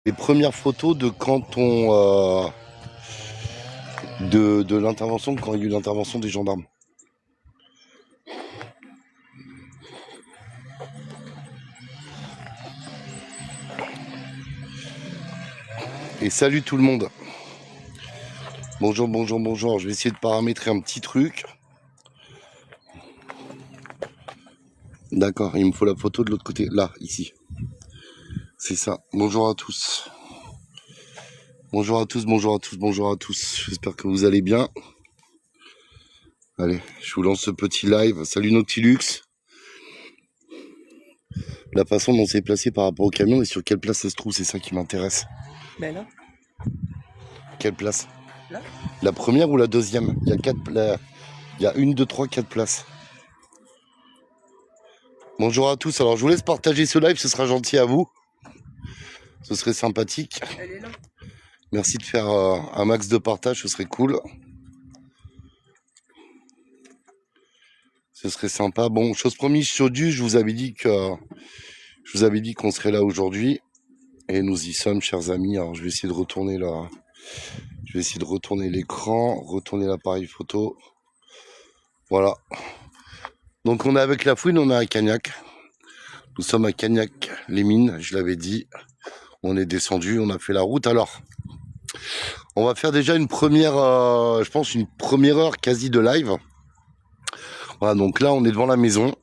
Les premières photos de quand de l'intervention, quand il y a eu l'intervention des gendarmes. Et salut tout le monde. Bonjour, bonjour, bonjour. Je vais essayer de paramétrer un petit truc. D'accord, il me faut la photo de l'autre côté. Là, ici. C'est ça. Bonjour à tous. Bonjour à tous, bonjour à tous, bonjour à tous. J'espère que vous allez bien. Allez, je vous lance ce petit live. Salut Nautilus. La façon dont c'est placé par rapport au camion et sur quelle place ça se trouve, c'est ça qui m'intéresse. Ben là. Quelle place? Là. La première ou la deuxième? Il y a il y a 1, 2, 3, 4 places. Bonjour à tous. Alors je vous laisse partager ce live, ce sera gentil à vous. Ce serait sympathique. Elle est là. Merci de faire un max de partage, ce serait cool. Ce serait sympa. Bon, chose promise, chose due, je vous avais dit qu'on serait là aujourd'hui. Et nous y sommes, chers amis. Alors je vais essayer de retourner là. Je vais essayer de retourner l'écran, retourner l'appareil photo. Voilà. Donc on est avec la fouine, on est à Cagnac. Nous sommes à Cagnac, les mines, je l'avais dit. On est descendu, on a fait la route. Alors, on va faire déjà une première, je pense une première heure quasi de live. Voilà, donc là on est devant la maison.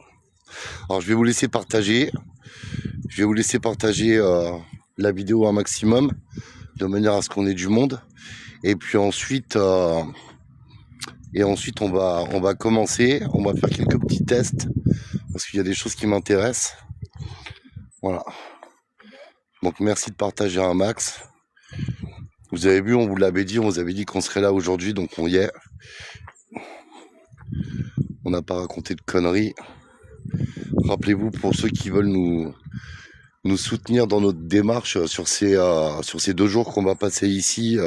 Alors je vais vous laisser partager. Je vais vous laisser partager la vidéo un maximum, de manière à ce qu'on ait du monde. Et puis ensuite, on va commencer. On va faire quelques petits tests parce qu'il y a des choses qui m'intéressent. Voilà. Donc merci de partager un max. Vous avez vu, on vous l'avait dit, on vous avait dit qu'on serait là aujourd'hui, donc on y est. On n'a pas raconté de conneries. Rappelez-vous, pour ceux qui veulent nous soutenir dans notre démarche sur ces 2 jours qu'on va passer ici,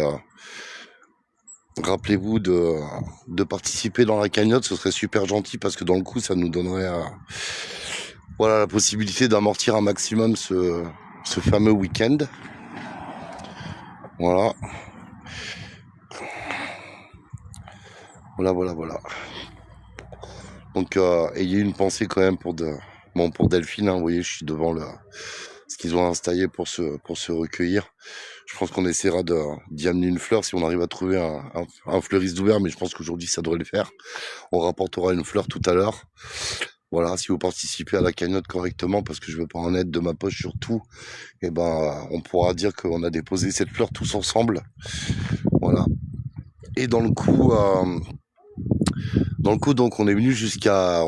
rappelez-vous de participer dans la cagnotte, ce serait super gentil parce que dans le coup, ça nous donnerait voilà, la possibilité d'amortir un maximum ce fameux week-end. Voilà. Voilà. Donc, ayez une pensée quand même pour Delphine. Hein, vous voyez, je suis devant ce qu'ils ont installé pour se recueillir. Je pense qu'on essaiera d'y amener une fleur si on arrive à trouver un fleuriste ouvert, mais je pense qu'aujourd'hui ça devrait le faire. On rapportera une fleur tout à l'heure. Voilà, si vous participez à la cagnotte correctement, parce que je veux pas en être de ma poche surtout, et ben on pourra dire qu'on a déposé cette fleur tous ensemble. Voilà. Et dans le coup, donc on est venu jusqu'à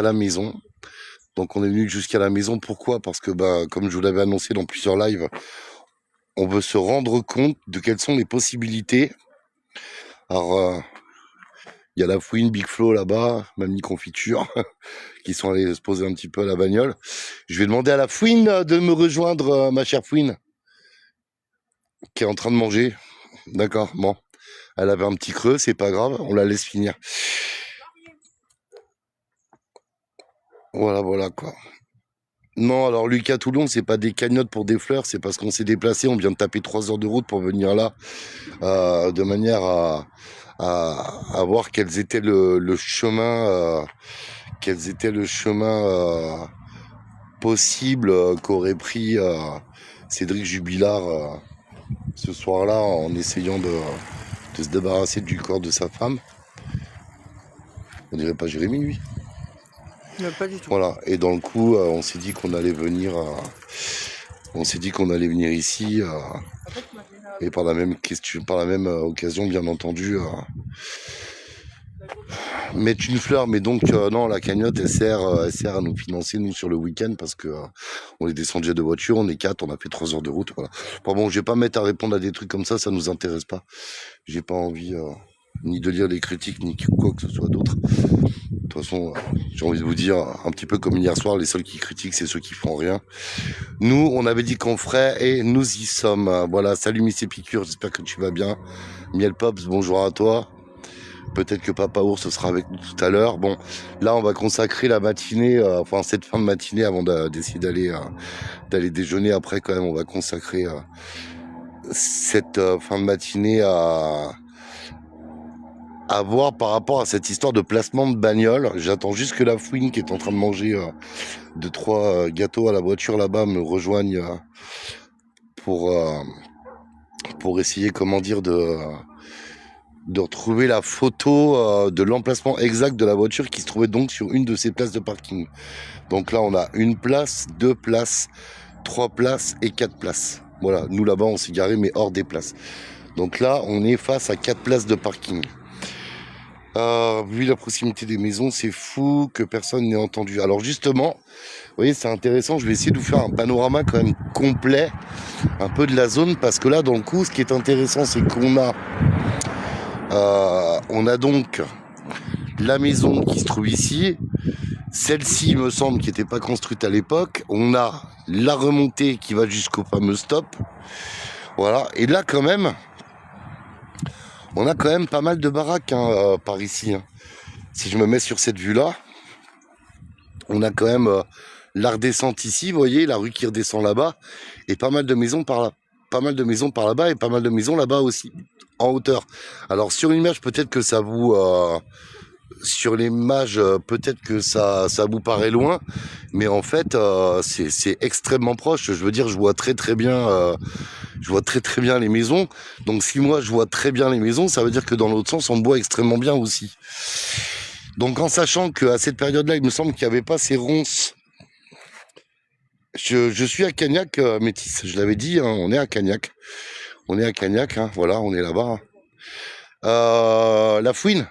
la maison. Donc on est venu jusqu'à la maison. Pourquoi? Parce que comme je vous l'avais annoncé dans plusieurs lives, on veut se rendre compte de quelles sont les possibilités. Alors il y a la fouine, Big Flo là-bas, Mamie Confiture, qui sont allés se poser un petit peu à la bagnole. Je vais demander à la fouine de me rejoindre, ma chère fouine, qui est en train de manger. D'accord, bon. Elle avait un petit creux, c'est pas grave, on la laisse finir. Voilà quoi. Non, alors Lucas Toulon, c'est pas des cagnottes pour des fleurs, c'est parce qu'on s'est déplacé, on vient de taper 3 heures de route pour venir là, de manière à voir quels étaient le chemin, possible qu'aurait pris Cédric Jubilard ce soir-là en essayant de se débarrasser du corps de sa femme. On dirait pas Jérémy, lui. Non, pas du tout. Voilà, et dans le coup, on s'est dit qu'on allait venir ici et par la même occasion, bien entendu, mettre une fleur. Mais donc non, la cagnotte elle sert à nous financer nous sur le week-end parce que on est descendu de voiture, on est 4, on a fait 3 heures de route. Voilà. Bon, je vais pas mettre à répondre à des trucs comme ça nous intéresse pas. J'ai pas envie ni de lire les critiques ni quoi que ce soit d'autre. De toute façon, j'ai envie de vous dire, un petit peu comme hier soir, les seuls qui critiquent, c'est ceux qui font rien. Nous, on avait dit qu'on ferait et nous y sommes. Voilà, salut Missy Piqûre, j'espère que tu vas bien. Miel Pops, bonjour à toi. Peut-être que Papa Ours sera avec nous tout à l'heure. Bon, là, on va consacrer la matinée, enfin cette fin de matinée, avant d'essayer d'aller déjeuner. Après, quand même, on va consacrer cette fin de matinée à voir par rapport à cette histoire de placement de bagnole. J'attends juste que la fouine, qui est en train de manger 2-3 gâteaux à la voiture là-bas, me rejoigne pour essayer, comment dire, de retrouver la photo de l'emplacement exact de la voiture qui se trouvait donc sur une de ces places de parking. Donc là, on a une place, 2 places, 3 places et 4 places. Voilà, nous là-bas, on s'est garé, mais hors des places. Donc là, on est face à 4 places de parking. Vu la proximité des maisons, c'est fou que personne n'ait entendu. Alors justement, vous voyez, c'est intéressant, je vais essayer de vous faire un panorama quand même complet, un peu de la zone, parce que là, dans le coup, ce qui est intéressant, c'est qu'on a donc la maison qui se trouve ici, celle-ci, il me semble, qui n'était pas construite à l'époque. On a la remontée qui va jusqu'au fameux stop. Voilà, et là, quand même, on a quand même pas mal de baraques par ici. Si je me mets sur cette vue-là, on a quand même la redescente ici, vous voyez, la rue qui redescend là-bas, et pas mal de maisons par là. Pas mal de maisons par là-bas et pas mal de maisons là-bas aussi, en hauteur. Alors sur l'image, peut-être que ça vous... sur l'image, peut-être que ça vous paraît loin, mais en fait, c'est extrêmement proche. Je veux dire, je vois très bien les maisons. Donc si moi je vois très bien les maisons, ça veut dire que dans l'autre sens, on me voit extrêmement bien aussi. Donc en sachant qu'à cette période-là, il me semble qu'il n'y avait pas ces ronces. Je suis à Cagnac, Métis, je l'avais dit, on est à Cagnac. On est à Cagnac, voilà, on est là-bas. La fouine.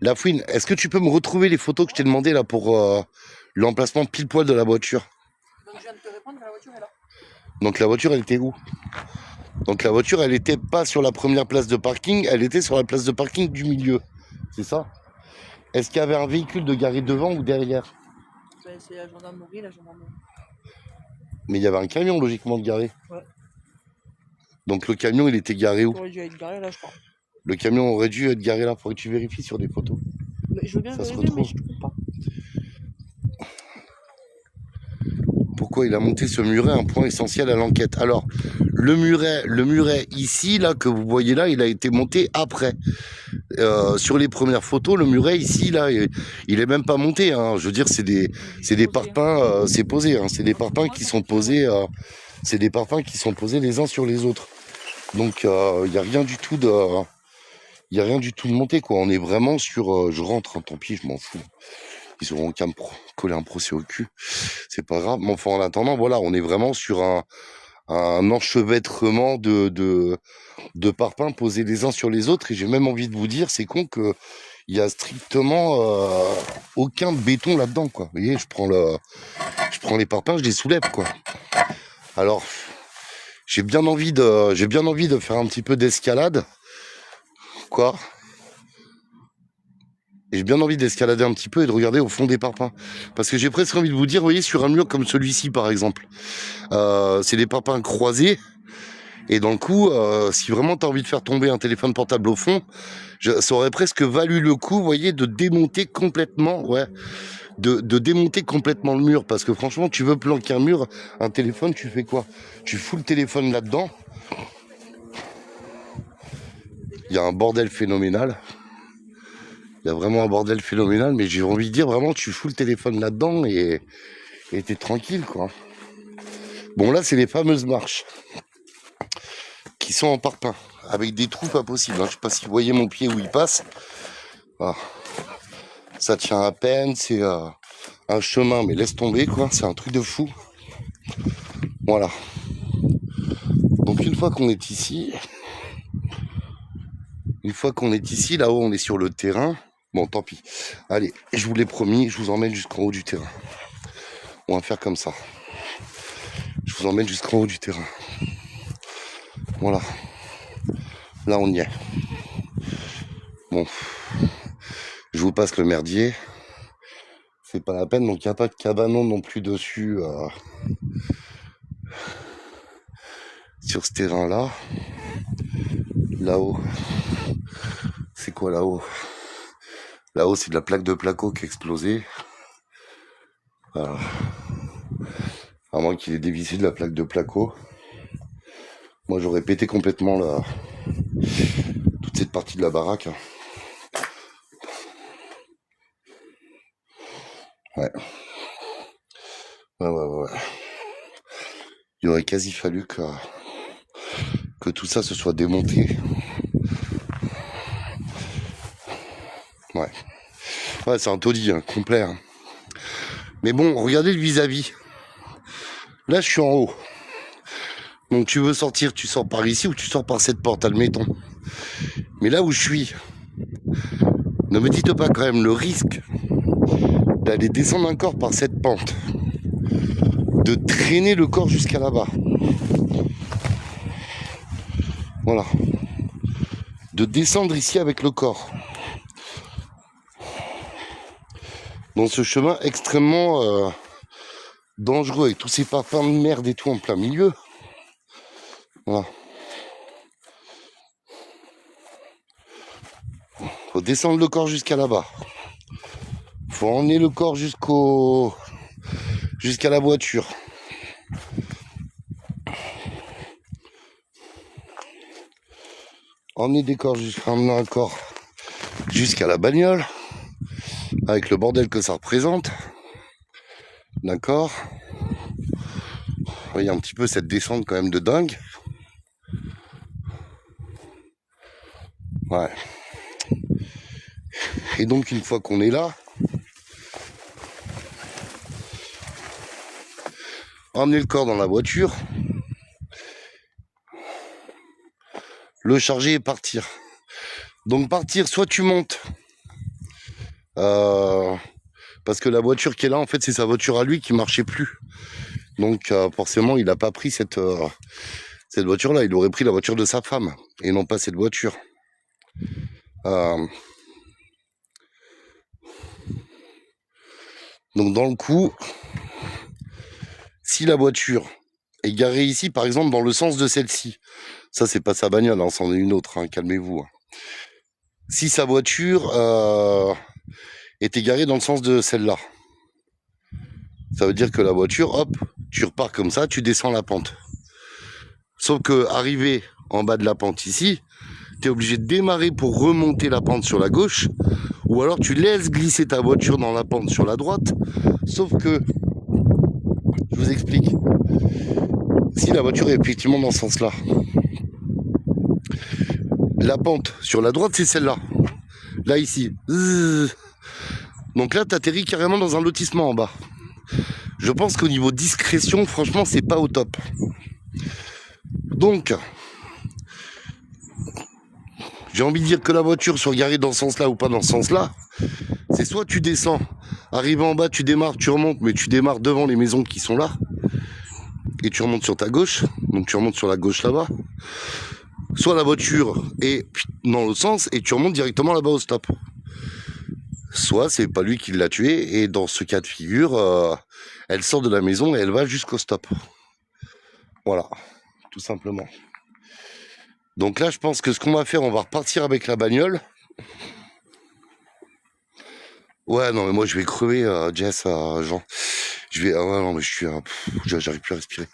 La fouine, est-ce que tu peux me retrouver les photos que je t'ai demandé là pour l'emplacement pile poil de la voiture? Donc je viens de te répondre que la voiture est là. Donc la voiture, elle était où? Donc la voiture, elle était pas sur la première place de parking, elle était sur la place de parking du milieu. C'est ça? Est-ce qu'il y avait un véhicule de garé devant ou derrière? Ben, c'est la gendarmerie, Mais il y avait un camion logiquement de garé. Ouais. Donc le camion, il était garé où? Il aurait dû être garé là, je crois. Le camion aurait dû être garé là, faudrait que tu vérifies sur des photos. Mais je veux bien Ça se vérifier, mais retrouve. je trouve pas. Pourquoi il a monté ce muret? Un point essentiel à l'enquête. Alors, le muret ici, là, que vous voyez là, il a été monté après. Sur les premières photos, le muret ici, là, il est même pas monté. Je veux dire, c'est des parpaings, c'est posé. C'est des parpaings qui sont posés. C'est des parpaings qui sont posés les uns sur les autres. Donc, il n'y a rien du tout de. Il n'y a rien du tout de monté, quoi. On est vraiment sur... je rentre, tant pis, je m'en fous. Ils auront qu'à me coller un procès au cul. C'est pas grave. Mais enfin, en attendant, voilà, on est vraiment sur un enchevêtrement de parpaings posés les uns sur les autres. Et j'ai même envie de vous dire, c'est con que il y a strictement aucun béton là-dedans, quoi. Vous voyez, je prends les parpaings, je les soulève, quoi. Alors, j'ai bien envie de faire un petit peu d'escalade, quoi. Et j'ai bien envie d'escalader un petit peu et de regarder au fond des parpaings. Parce que j'ai presque envie de vous dire, vous voyez, sur un mur comme celui-ci, par exemple, c'est des parpaings croisés. Et dans le coup, si vraiment tu as envie de faire tomber un téléphone portable au fond, ça aurait presque valu le coup, vous voyez, de démonter complètement, de démonter complètement le mur. Parce que franchement, tu veux planquer un téléphone, tu fais quoi? Tu fous le téléphone là-dedans. Il y a un bordel phénoménal. Il y a vraiment un bordel phénoménal, mais j'ai envie de dire, vraiment, tu fous le téléphone là-dedans et t'es tranquille, quoi. Bon, là, c'est les fameuses marches qui sont en parpaing, avec des trous pas possibles. Je sais pas si vous voyez mon pied où il passe. Ah. Ça tient à peine, c'est un chemin, mais laisse tomber, quoi. C'est un truc de fou. Voilà. Donc, une fois qu'on est ici, là-haut, on est sur le terrain. Bon, tant pis. Allez, je vous l'ai promis, je vous emmène jusqu'en haut du terrain. On va faire comme ça. Je vous emmène jusqu'en haut du terrain. Voilà. Là, on y est. Bon. Je vous passe le merdier. C'est pas la peine, donc il n'y a pas de cabanon non plus dessus sur ce terrain-là. Là-haut. C'est quoi là-haut. Là-haut, c'est de la plaque de placo qui a explosé. Voilà. À moins qu'il ait dévissé de la plaque de placo. Moi, j'aurais pété complètement toute cette partie de la baraque. Ouais. Ouais. Il aurait quasi fallu que tout ça se soit démonté. Ouais. Ouais, c'est un taudis, hein, complet. Hein. Mais bon, regardez le vis-à-vis. Là, je suis en haut. Donc, tu veux sortir, tu sors par ici ou tu sors par cette porte, admettons. Mais là où je suis, ne me dites pas quand même le risque d'aller descendre un corps par cette pente, de traîner le corps jusqu'à là-bas. Voilà. De descendre ici avec le corps. Dans ce chemin extrêmement dangereux, avec tous ces parfums de merde et tout en plein milieu. Voilà. Faut descendre le corps jusqu'à là-bas. Faut emmener le corps jusqu'à la voiture. Emmener un corps jusqu'à la bagnole. Avec le bordel que ça représente. D'accord. Il y a un petit peu cette descente quand même de dingue. Ouais. Et donc une fois qu'on est là, emmener le corps dans la voiture, le charger et partir. Donc partir, soit tu montes, parce que la voiture qui est là, en fait, c'est sa voiture à lui qui marchait plus. Donc forcément, il n'a pas pris cette voiture-là. Il aurait pris la voiture de sa femme et non pas cette voiture. Donc dans le coup, si la voiture est garée ici, par exemple, dans le sens de celle-ci, ça c'est pas sa bagnole, hein, c'en est une autre, hein, calmez-vous. Hein. Si sa voiture était garée dans le sens de celle-là, ça veut dire que la voiture, hop, tu repars comme ça, tu descends la pente. Sauf que arrivé en bas de la pente ici, tu es obligé de démarrer pour remonter la pente sur la gauche, ou alors tu laisses glisser ta voiture dans la pente sur la droite. Sauf que, je vous explique, si la voiture est effectivement dans ce sens-là, la pente sur la droite, c'est celle-là. Là, ici. Donc là, tu atterris carrément dans un lotissement en bas. Je pense qu'au niveau discrétion, franchement, c'est pas au top. Donc, j'ai envie de dire que la voiture soit garée dans ce sens-là ou pas dans ce sens-là, c'est soit tu descends, arrivé en bas, tu démarres, tu remontes, mais tu démarres devant les maisons qui sont là, et tu remontes sur ta gauche, donc tu remontes sur la gauche là-bas, soit la voiture est dans l'autre sens, et tu remontes directement là-bas au stop. Soit c'est pas lui qui l'a tué, et dans ce cas de figure, elle sort de la maison et elle va jusqu'au stop. Voilà, tout simplement. Donc là, je pense que ce qu'on va faire, on va repartir avec la bagnole. Ouais, non, mais moi, je vais crever, Jess, Jean. Je vais... ouais, non, mais j'arrive plus à respirer.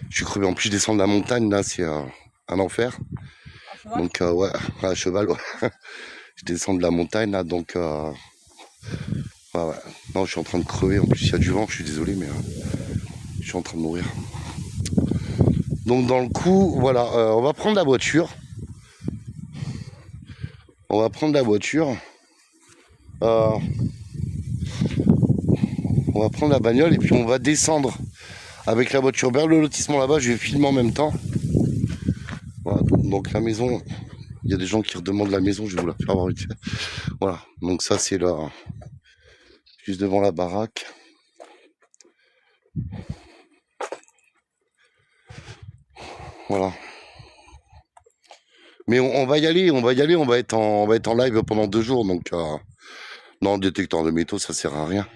Je suis crevé. En plus, je descends de la montagne, là, c'est un enfer. Donc, ouais, à cheval, ouais. Je descends de la montagne, là, donc... ouais. Non, je suis en train de crever. En plus, il y a du vent, je suis désolé, mais... je suis en train de mourir. Donc, dans le coup, voilà, on va prendre la voiture. On va prendre la voiture. On va prendre la bagnole et puis on va descendre avec la voiture vers le lotissement là-bas. Je vais filmer en même temps. Voilà, donc la maison, il y a des gens qui redemandent la maison, je vais vous la faire voir vite fait. Voilà, donc ça c'est là, juste devant la baraque. Voilà. Mais on va y aller, on va être en live pendant 2 jours, donc non, détecteur de métaux, ça sert à rien.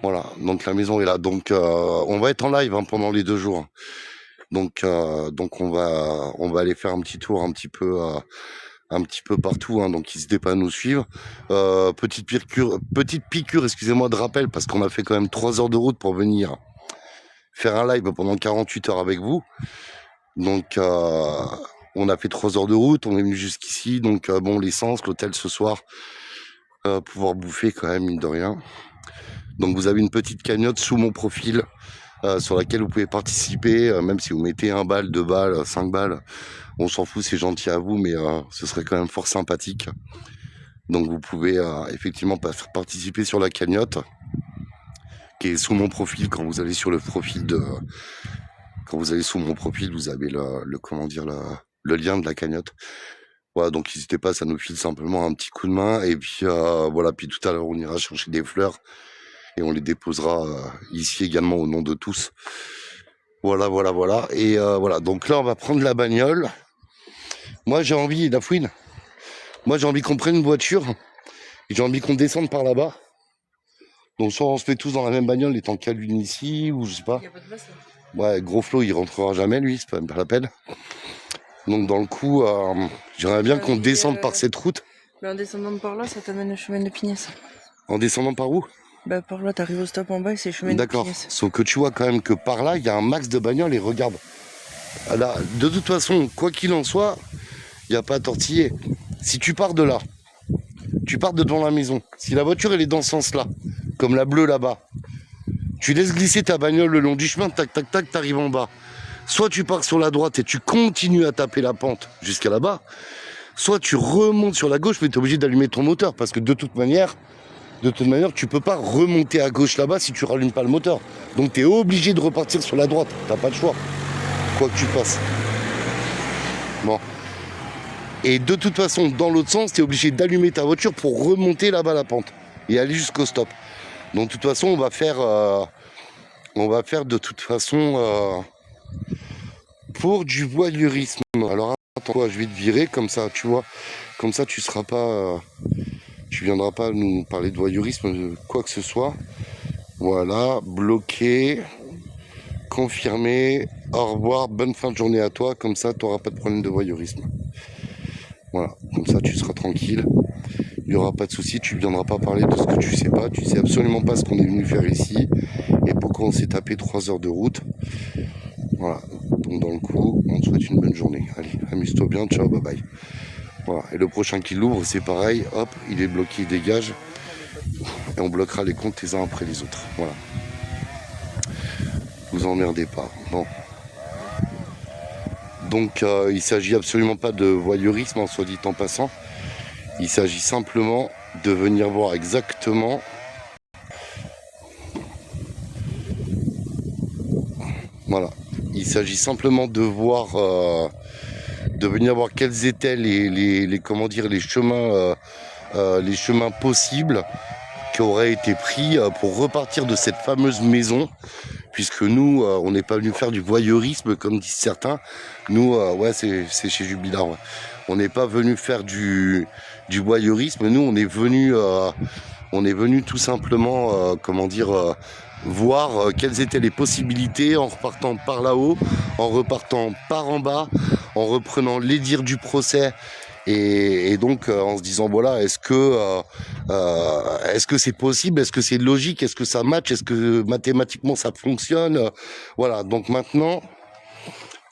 Voilà, donc la maison est là, donc on va être en live pendant les 2 jours. Donc on va aller faire un petit tour un petit peu un petit peu partout, hein, donc n'hésitez pas à nous suivre. Petite piqûre, excusez-moi, de rappel, parce qu'on a fait quand même 3 heures de route pour venir faire un live pendant 48 heures avec vous. Donc on a fait 3 heures de route, on est venu jusqu'ici, donc bon, l'essence, l'hôtel ce soir, pouvoir bouffer quand même, mine de rien. Donc vous avez une petite cagnotte sous mon profil, sur laquelle vous pouvez participer, même si vous mettez 1 balle, 2 balles, 5 balles, on s'en fout, c'est gentil à vous, mais ce serait quand même fort sympathique. Donc vous pouvez effectivement participer sur la cagnotte, qui est sous mon profil. Quand vous allez sur le profil quand vous allez sous mon profil, vous avez le lien de la cagnotte. Voilà, donc n'hésitez pas, ça nous file simplement un petit coup de main. Et puis voilà, puis tout à l'heure on ira chercher des fleurs et on les déposera ici également au nom de tous. Voilà. Et voilà, donc là on va prendre la bagnole. Moi j'ai envie, la fouine, moi j'ai envie qu'on prenne une voiture et j'ai envie qu'on descende par là-bas. Donc soit on se met tous dans la même bagnole étant qu'à l'une ici, ou je sais pas. Il y a pas de place là. Ouais, gros Flo il rentrera jamais lui, c'est pas la peine. Donc dans le coup, j'aimerais bien qu'on descende par cette route. Mais en descendant par là, ça t'amène au chemin de Pignès. En descendant par où? Bah par là, t'arrives au stop en bas et c'est le chemin de D'accord. Pignès. Sauf que tu vois quand même que par là, il y a un max de bagnoles et regarde. Là, de toute façon, quoi qu'il en soit, il n'y a pas à tortiller. Si tu pars de là, tu pars de devant la maison. Si la voiture elle est dans ce sens-là, comme la bleue là-bas, tu laisses glisser ta bagnole le long du chemin, tac, tac, tac, t'arrives en bas. Soit tu pars sur la droite et tu continues à taper la pente jusqu'à là-bas, soit tu remontes sur la gauche, mais tu es obligé d'allumer ton moteur, parce que de toute manière, tu peux pas remonter à gauche là-bas si tu rallumes pas le moteur. Donc tu es obligé de repartir sur la droite, t'as pas de choix, quoi que tu fasses. Bon. Et de toute façon, dans l'autre sens, tu es obligé d'allumer ta voiture pour remonter là-bas la pente et aller jusqu'au stop. Donc de toute façon, on va faire de toute façon pour du voyeurisme. Alors attends, je vais te virer comme ça, tu vois, comme ça tu seras pas, tu viendras pas nous parler de voyeurisme, quoi que ce soit. Voilà, bloqué, confirmé, au revoir, bonne fin de journée à toi, comme ça tu n'auras pas de problème de voyeurisme. Voilà, comme ça tu seras tranquille, il n'y aura pas de souci, tu ne viendras pas parler de ce que tu sais pas, tu sais absolument pas ce qu'on est venu faire ici et pourquoi on s'est tapé 3 heures de route. Voilà, donc dans le coup, on te souhaite une bonne journée. Allez, amuse-toi bien, ciao, bye bye. Voilà, et le prochain qui l'ouvre, c'est pareil, hop, il est bloqué, il dégage. Et on bloquera les comptes les uns après les autres. Voilà. Vous emmerdez pas. Bon. Donc il s'agit absolument pas de voyeurisme, en soit dit en passant. Il s'agit simplement de venir voir exactement voilà. Il s'agit simplement de voir de venir voir quels étaient les chemins possibles qui auraient été pris pour repartir de cette fameuse maison, puisque nous on n'est pas venu faire du voyeurisme comme disent certains. Nous ouais, c'est chez Jubilard, ouais. On n'est pas venu faire du voyeurisme. Nous on est venu tout simplement voir quelles étaient les possibilités en repartant par là-haut, en repartant par en bas, en reprenant les dires du procès et donc en se disant voilà, est-ce que c'est possible, est-ce que c'est logique, est-ce que ça match, est-ce que mathématiquement ça fonctionne, voilà. Donc maintenant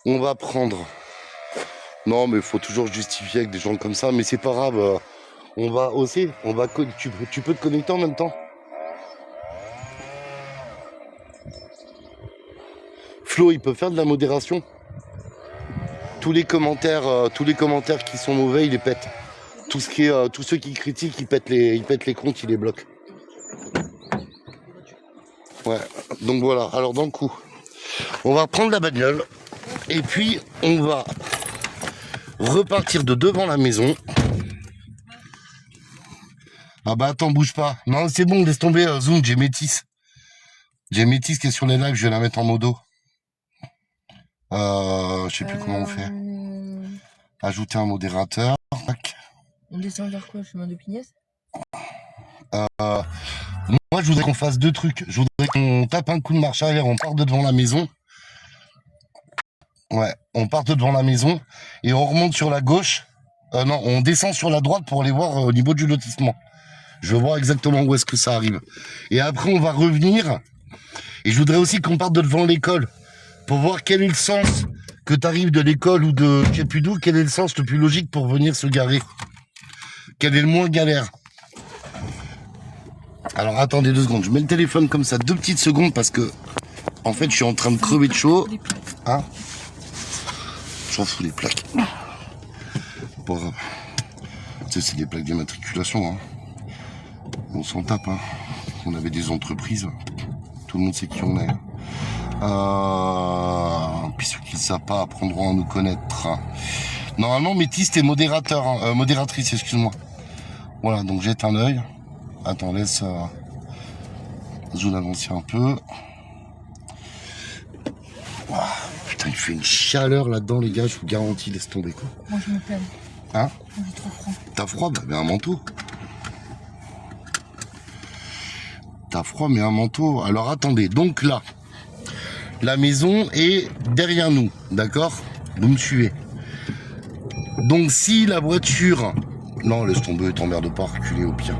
on va prendre, non mais il faut toujours justifier avec des gens comme ça, mais c'est pas grave, on va aussi, tu peux te connecter en même temps. Flo, il peut faire de la modération. Tous les commentaires qui sont mauvais, il les pète. Tous ceux qui critiquent, il pète les comptes, il les bloque. Ouais, donc voilà. Alors dans le coup, on va prendre la bagnole et puis on va repartir de devant la maison. Ah bah attends, bouge pas. Non, c'est bon, laisse tomber, Zoom, j'ai Métis. J'ai Métis qui est sur les lives, je vais la mettre en modo. Je sais plus comment on fait. Ajouter un modérateur. On descend vers quoi, le chemin de Pignès? Moi, je voudrais qu'on fasse 2 trucs. Je voudrais qu'on tape un coup de marche arrière, on part de devant la maison. Ouais, on part de devant la maison et on remonte sur la gauche. Non, on descend sur la droite pour aller voir au niveau du lotissement. Je veux voir exactement où est-ce que ça arrive. Et après, on va revenir. Et je voudrais aussi qu'on parte de devant l'école pour voir quel est le sens que tu arrives de l'école ou de je sais plus d'où, quel est le sens le plus logique pour venir se garer. Quel est le moins galère. Alors attendez 2 secondes, je mets le téléphone comme ça 2 petites secondes parce que en fait je suis en train de crever de chaud. Hein? J'en fous les plaques. Bon, tu sais, c'est des plaques d'immatriculation. Hein. On s'en tape. Hein. On avait des entreprises. Tout le monde sait qui on est. Puis ceux qui ne savent pas apprendront à nous connaître. Normalement, Métis, t'es modérateur, hein, modératrice, excuse-moi. Voilà, donc jette un œil. Attends, laisse zone avancer un peu. Oh, putain, il fait une chaleur là-dedans, les gars, je vous garantis, laisse tomber quoi. Moi, je me plains. Hein? Moi, j'ai trop froid. T'as froid? Bah, mets un manteau. T'as froid, mais un manteau. Alors attendez, donc là, la maison est derrière nous, d'accord? Vous me suivez. Donc si la voiture... Non, laisse tomber, t'emmerdes pas, reculer au pire.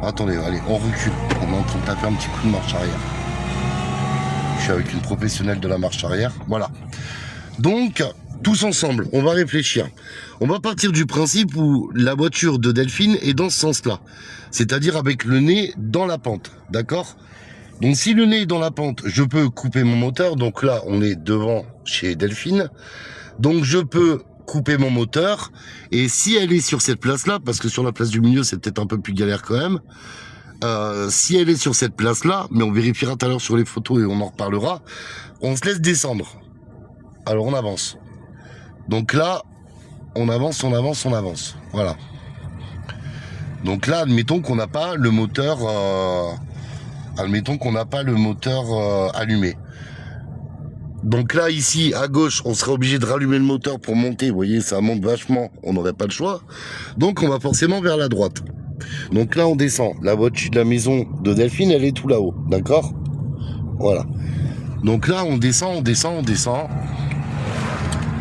Attendez, allez, on recule. On est en train de taper un petit coup de marche arrière. Je suis avec une professionnelle de la marche arrière. Voilà. Donc, tous ensemble, on va réfléchir. On va partir du principe où la voiture de Delphine est dans ce sens-là. C'est-à-dire avec le nez dans la pente. D'accord? Donc si le nez est dans la pente, je peux couper mon moteur. Donc là, on est devant chez Delphine. Donc je peux couper mon moteur. Et si elle est sur cette place-là, parce que sur la place du milieu, c'est peut-être un peu plus galère quand même. Si elle est sur cette place-là, mais on vérifiera tout à l'heure sur les photos et on en reparlera, on se laisse descendre. Alors on avance. Donc là, on avance, on avance, on avance. Voilà. Donc là, admettons qu'on n'a pas le moteur... admettons qu'on n'a pas le moteur allumé. Donc là, ici, à gauche, on serait obligé de rallumer le moteur pour monter. Vous voyez, ça monte vachement. On n'aurait pas le choix. Donc on va forcément vers la droite. Donc là, on descend. La voiture de la maison de Delphine, elle est tout là-haut. D'accord? Voilà. Donc là, on descend, on descend, on descend.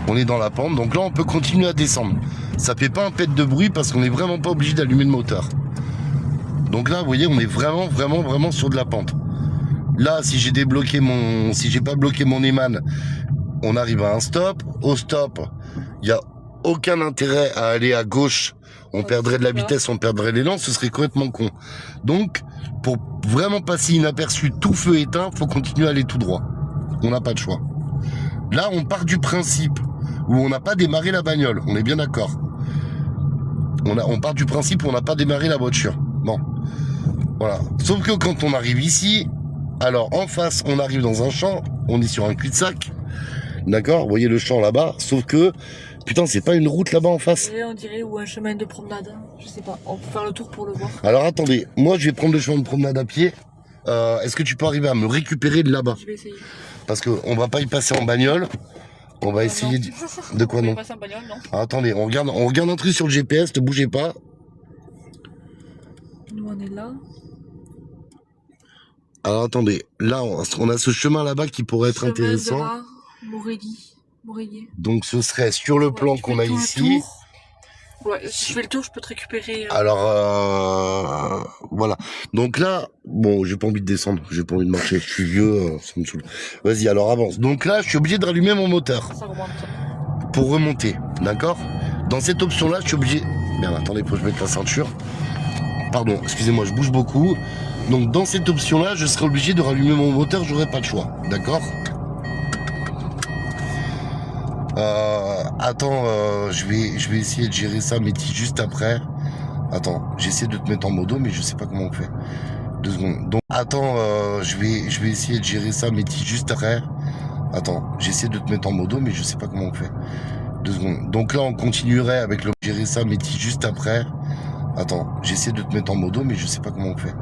On est dans la pente. Donc là, on peut continuer à descendre. Ça fait pas un pet de bruit parce qu'on n'est vraiment pas obligé d'allumer le moteur. Donc là, vous voyez, on est vraiment sur de la pente. Là, si j'ai débloqué si j'ai pas bloqué mon Eman, on arrive à un stop. Au stop, il n'y a aucun intérêt à aller à gauche. On perdrait de la vitesse, on perdrait l'élan, ce serait complètement con. Donc, pour vraiment passer inaperçu, tout feu éteint, faut continuer à aller tout droit. On n'a pas de choix. Là, on part du principe où on n'a pas démarré la bagnole. On est bien d'accord. On part du principe où on n'a pas démarré la voiture. Bon. Voilà. Sauf que quand on arrive ici, alors en face, on arrive dans un champ, on est sur un cul-de-sac. D'accord? Vous voyez le champ là-bas, sauf que, putain, c'est pas une route là-bas en face. On dirait, ou un chemin de promenade. Je sais pas, on peut faire le tour pour le voir. Alors attendez, moi je vais prendre le chemin de promenade à pied. Est-ce que tu peux arriver à me récupérer de là-bas? Je vais essayer. Parce qu'on va pas y passer en bagnole. On va essayer de quoi non? Passer en bagnole, non. Ah, attendez, on regarde un truc sur le GPS, ne bougez pas. Nous on est là. Alors attendez, là on a ce chemin là-bas qui pourrait être intéressant. Morélier. Donc ce serait sur le plan qu'on a ici. Ouais, si je fais le tour, je peux te récupérer. Alors voilà. Donc là, bon, j'ai pas envie de descendre, j'ai pas envie de marcher, je suis vieux, ça me saoule. Vas-y, alors avance. Donc là, je suis obligé de rallumer mon moteur. Ça remonte. Pour remonter, d'accord? Dans cette option-là, je suis obligé... Merde, attendez, faut que je mette la ceinture. Pardon, excusez-moi, je bouge beaucoup. Donc dans cette option-là, je serai obligé de rallumer mon moteur, j'aurai pas de choix, d'accord? Attends, je vais essayer de gérer ça, mais juste après. Attends, j'essaie de te mettre en modo, mais je sais pas comment on fait. 2 secondes. Donc, attends, je vais essayer de gérer ça, mais juste après. Attends, j'essaie de te mettre en modo, mais je sais pas comment on fait. 2 secondes. Donc là, on continuerait avec le gérer ça, mais juste après. Attends, j'essaie de te mettre en modo, mais je sais pas comment on fait.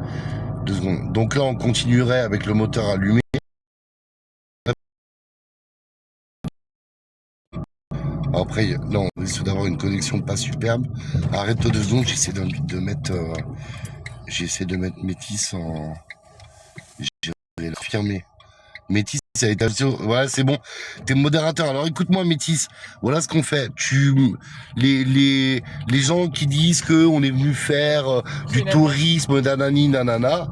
2 secondes. Donc là, on continuerait avec le moteur allumé. Après, là, on risque d'avoir une connexion pas superbe. Arrête-toi 2 secondes, j'essaie de mettre Métis en... J'ai l'affirmé. Métis Ça a été voilà, c'est bon. T'es modérateur. Alors écoute-moi, Métis. Voilà ce qu'on fait. Les gens qui disent que on est venu faire du tourisme, nanani, nanana,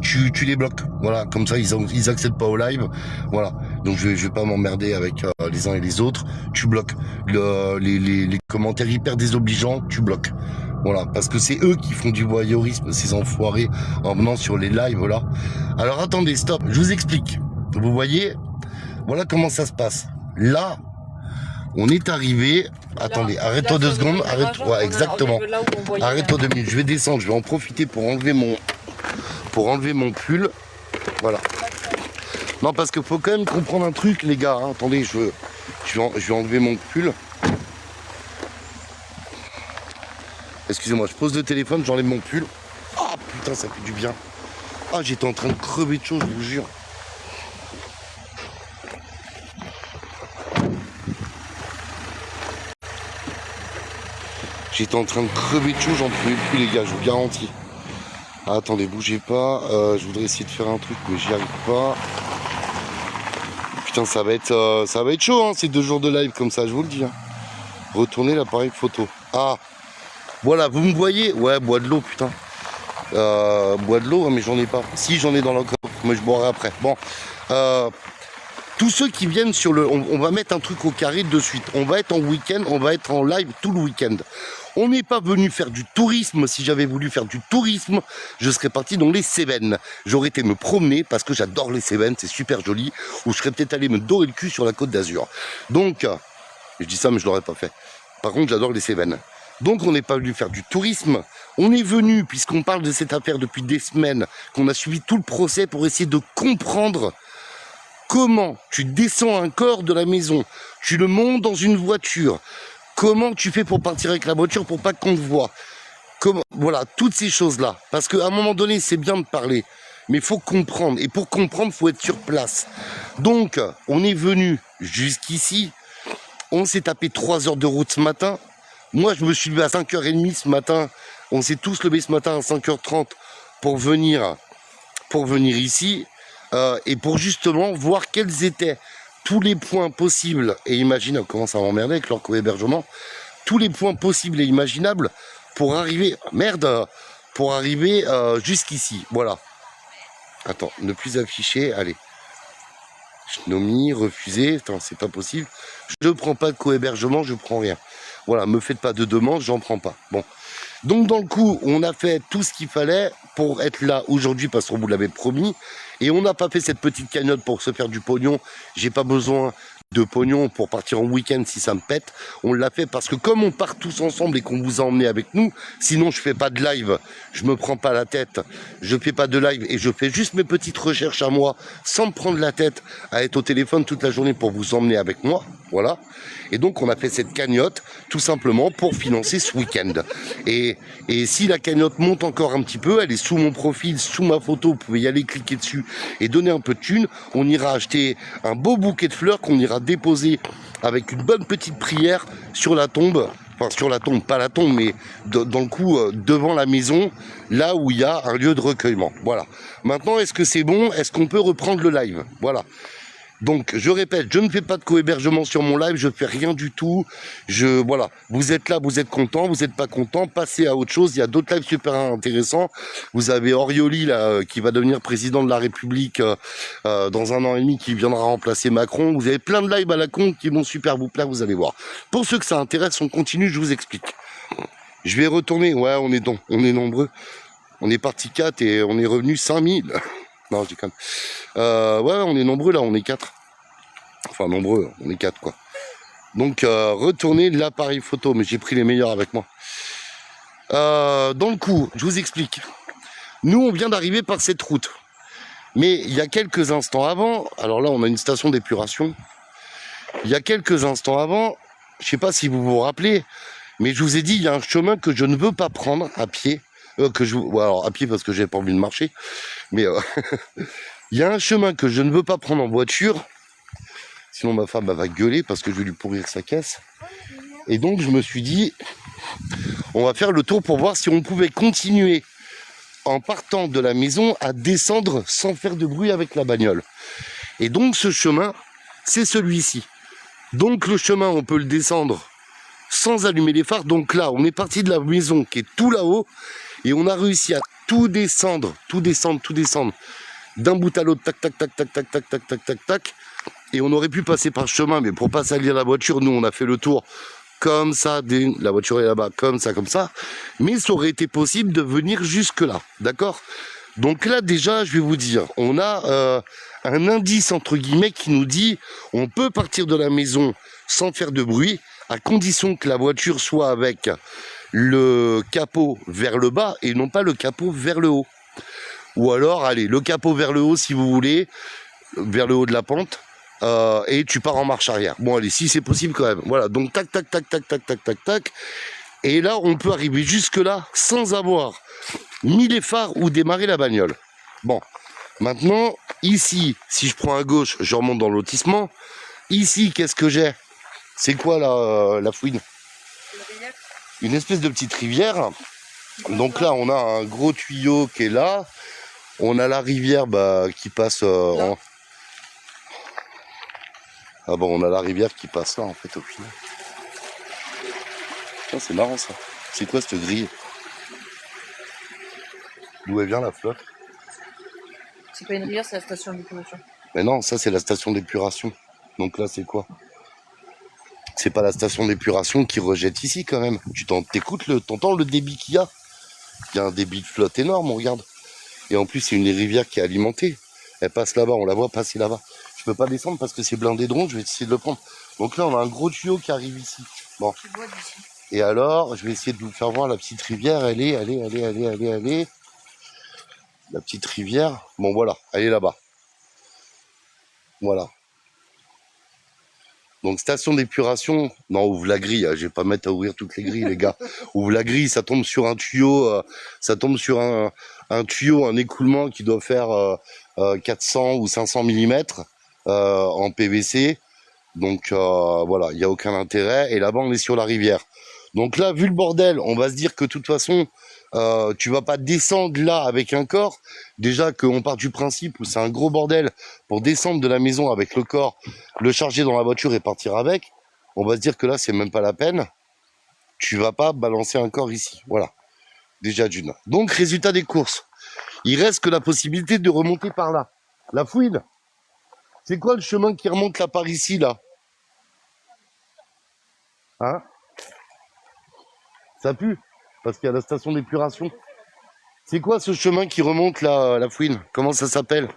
tu les bloques. Voilà, comme ça ils accèdent pas au live. Voilà. Donc je vais pas m'emmerder avec les uns et les autres. Tu bloques les commentaires hyper désobligeants. Tu bloques. Voilà, parce que c'est eux qui font du voyeurisme, ces enfoirés, en venant sur les lives là. Alors attendez, stop. Je vous explique. Vous voyez, voilà comment ça se passe. Là, on est arrivé. Attendez, arrête-toi 2 secondes. Arrête. Ouais, exactement. Arrête-toi 2 minutes. Je vais descendre. Je vais en profiter pour enlever mon pull. Voilà. Non, parce qu'il faut quand même comprendre un truc, les gars. Hein. Attendez, je vais enlever mon pull. Excusez-moi, je pose le téléphone, j'enlève mon pull. Ah putain, ça fait du bien. Ah, j'étais en train de crever de chaud, je vous jure. J'étais en train de crever de chaud, j'en pouvais plus les gars, je vous garantis. Ah, attendez, bougez pas. Je voudrais essayer de faire un truc, mais j'y arrive pas. Putain, ça va être chaud, hein, ces 2 jours de live comme ça, je vous le dis. Hein. Retournez l'appareil photo. Ah, voilà, vous me voyez? Ouais, bois de l'eau, putain. Bois de l'eau, mais j'en ai pas. Si, j'en ai dans le coffre, mais je boirai après. Bon, tous ceux qui viennent sur le... On va mettre un truc au carré de suite. On va être en week-end, on va être en live tout le week-end. On n'est pas venu faire du tourisme. Si j'avais voulu faire du tourisme, je serais parti dans les Cévennes. J'aurais été me promener parce que j'adore les Cévennes, c'est super joli. Ou je serais peut-être allé me dorer le cul sur la Côte d'Azur. Donc, je dis ça mais je l'aurais pas fait. Par contre, j'adore les Cévennes. Donc on n'est pas venu faire du tourisme. On est venu, puisqu'on parle de cette affaire depuis des semaines, qu'on a suivi tout le procès pour essayer de comprendre comment tu descends un corps de la maison, tu le montes dans une voiture, comment tu fais pour partir avec la voiture pour pas qu'on te voie. Voilà, toutes ces choses-là. Parce qu'à un moment donné, c'est bien de parler, mais il faut comprendre. Et pour comprendre, il faut être sur place. Donc, on est venu jusqu'ici. On s'est tapé 3 heures de route ce matin. Moi, je me suis levé à 5h30 ce matin. On s'est tous levés ce matin à 5h30 pour venir ici et pour justement voir quels étaient tous les points possibles et imaginables. Comment ça m'emmerder avec leur co-hébergement. Tous les points possibles et imaginables pour arriver... Merde, pour arriver jusqu'ici. Voilà. Attends, ne plus afficher. Allez. Nomie, refusé. Attends, c'est pas possible. Je ne prends pas de co-hébergement, je prends rien. Voilà, me faites pas de demande, j'en prends pas. Bon. Donc dans le coup, on a fait tout ce qu'il fallait pour être là aujourd'hui parce qu'on vous l'avait promis. Et on n'a pas fait cette petite cagnotte pour se faire du pognon. J'ai pas besoin de pognon pour partir en week-end si ça me pète. On l'a fait parce que comme on part tous ensemble et qu'on vous a emmené avec nous, sinon je fais pas de live, je me prends pas la tête, je fais pas de live et je fais juste mes petites recherches à moi sans me prendre la tête à être au téléphone toute la journée pour vous emmener avec moi. Voilà. Et donc on a fait cette cagnotte tout simplement pour financer ce week-end. Et si la cagnotte monte encore un petit peu, elle est sous mon profil, sous ma photo, vous pouvez y aller cliquer dessus et donner un peu de thunes. On ira acheter un beau bouquet de fleurs qu'on ira déposer avec une bonne petite prière sur la tombe. Enfin sur la tombe, pas la tombe, mais dans le coup devant la maison, là où il y a un lieu de recueillement. Voilà. Maintenant, est-ce que c'est bon? Est-ce qu'on peut reprendre le live? Voilà. Donc, je répète, je ne fais pas de co-hébergement sur mon live, je fais rien du tout. Voilà, vous êtes là, vous êtes content, vous n'êtes pas content, passez à autre chose. Il y a d'autres lives super intéressants. Vous avez Orioli là, qui va devenir président de la République dans 1 an et demi, qui viendra remplacer Macron. Vous avez plein de lives à la con qui vont super vous plaire, vous allez voir. Pour ceux que ça intéresse, on continue, je vous explique. Je vais retourner, ouais, on est nombreux. On est parti 4 et on est revenu 5000. Non, je déconne. Ouais, on est nombreux là, on est 4. Enfin, nombreux, on est 4 quoi. Donc, retournez l'appareil photo, mais j'ai pris les meilleurs avec moi. Dans le coup, je vous explique. Nous, on vient d'arriver par cette route. Mais il y a quelques instants avant, alors là, on a une station d'épuration. Il y a quelques instants avant, je sais pas si vous vous rappelez, mais je vous ai dit, il y a un chemin que je ne veux pas prendre à pied. Alors à pied parce que j'ai pas envie de marcher, mais il y a un chemin que je ne veux pas prendre en voiture, sinon ma femme va gueuler parce que je vais lui pourrir sa caisse. Et donc je me suis dit, on va faire le tour pour voir si on pouvait continuer en partant de la maison à descendre sans faire de bruit avec la bagnole. Et donc ce chemin, c'est celui-ci. Donc le chemin, on peut le descendre sans allumer les phares. Donc là, on est parti de la maison qui est tout là-haut et on a réussi à tout descendre, d'un bout à l'autre, tac, tac, tac, tac, tac, tac, tac, tac, tac, tac. Et on aurait pu passer par le chemin, mais pour pas salir la voiture, nous, on a fait le tour comme ça, la voiture est là-bas, comme ça. Mais ça aurait été possible de venir jusque-là, d'accord? Donc là, déjà, je vais vous dire, on a un indice, entre guillemets, qui nous dit on peut partir de la maison sans faire de bruit, à condition que la voiture soit avec le capot vers le bas et non pas le capot vers le haut. Ou alors, allez, le capot vers le haut, si vous voulez, vers le haut de la pente, et tu pars en marche arrière. Bon, allez, si c'est possible quand même. Voilà, donc tac, tac, tac, tac, tac, tac, tac, tac. Et là, on peut arriver jusque-là sans avoir mis les phares ou démarrer la bagnole. Bon, maintenant, ici, si je prends à gauche, je remonte dans le lotissement. Ici, qu'est-ce que j'ai? C'est quoi la fouine? Une espèce de petite rivière. Donc là, on a un gros tuyau qui est là. On a la rivière qui passe Ah bon, on a la rivière qui passe là, en fait, au final. C'est marrant, ça. C'est quoi, cette grille? D'où elle vient, la flotte? C'est pas une rivière, c'est la station d'épuration. Mais non, ça, c'est la station d'épuration. Donc là, c'est quoi? C'est pas la station d'épuration qui rejette ici, quand même. T'entends le débit qu'il y a? Il y a un débit de flotte énorme, on regarde. Et en plus, c'est une rivière qui est alimentée. Elle passe là-bas, on la voit passer là-bas. Je peux pas descendre parce que c'est blindé de ronds, je vais essayer de le prendre. Donc là, on a un gros tuyau qui arrive ici. Bon. Et alors, je vais essayer de vous faire voir la petite rivière. Allez. La petite rivière. Bon, voilà, elle est là-bas. Voilà. Donc, station d'épuration. Non, ouvre la grille. Je vais pas mettre à ouvrir toutes les grilles, les gars. Ouvre la grille, ça tombe sur un tuyau. Ça tombe sur un tuyau, un écoulement qui doit faire 400 ou 500 mm en PVC. Donc, voilà, il n'y a aucun intérêt. Et là-bas, on est sur la rivière. Donc là, vu le bordel, on va se dire que de toute façon, tu vas pas descendre là avec un corps. Déjà qu'on part du principe où c'est un gros bordel pour descendre de la maison avec le corps, le charger dans la voiture et partir avec. On va se dire que là, c'est même pas la peine. Tu vas pas balancer un corps ici. Voilà. Déjà d'une. Donc, résultat des courses. Il reste que la possibilité de remonter par là. La fouine. C'est quoi le chemin qui remonte là par ici, là? Hein? Ça pue, parce qu'il y a la station d'épuration. C'est quoi ce chemin qui remonte là, la fouine? Comment ça s'appelle?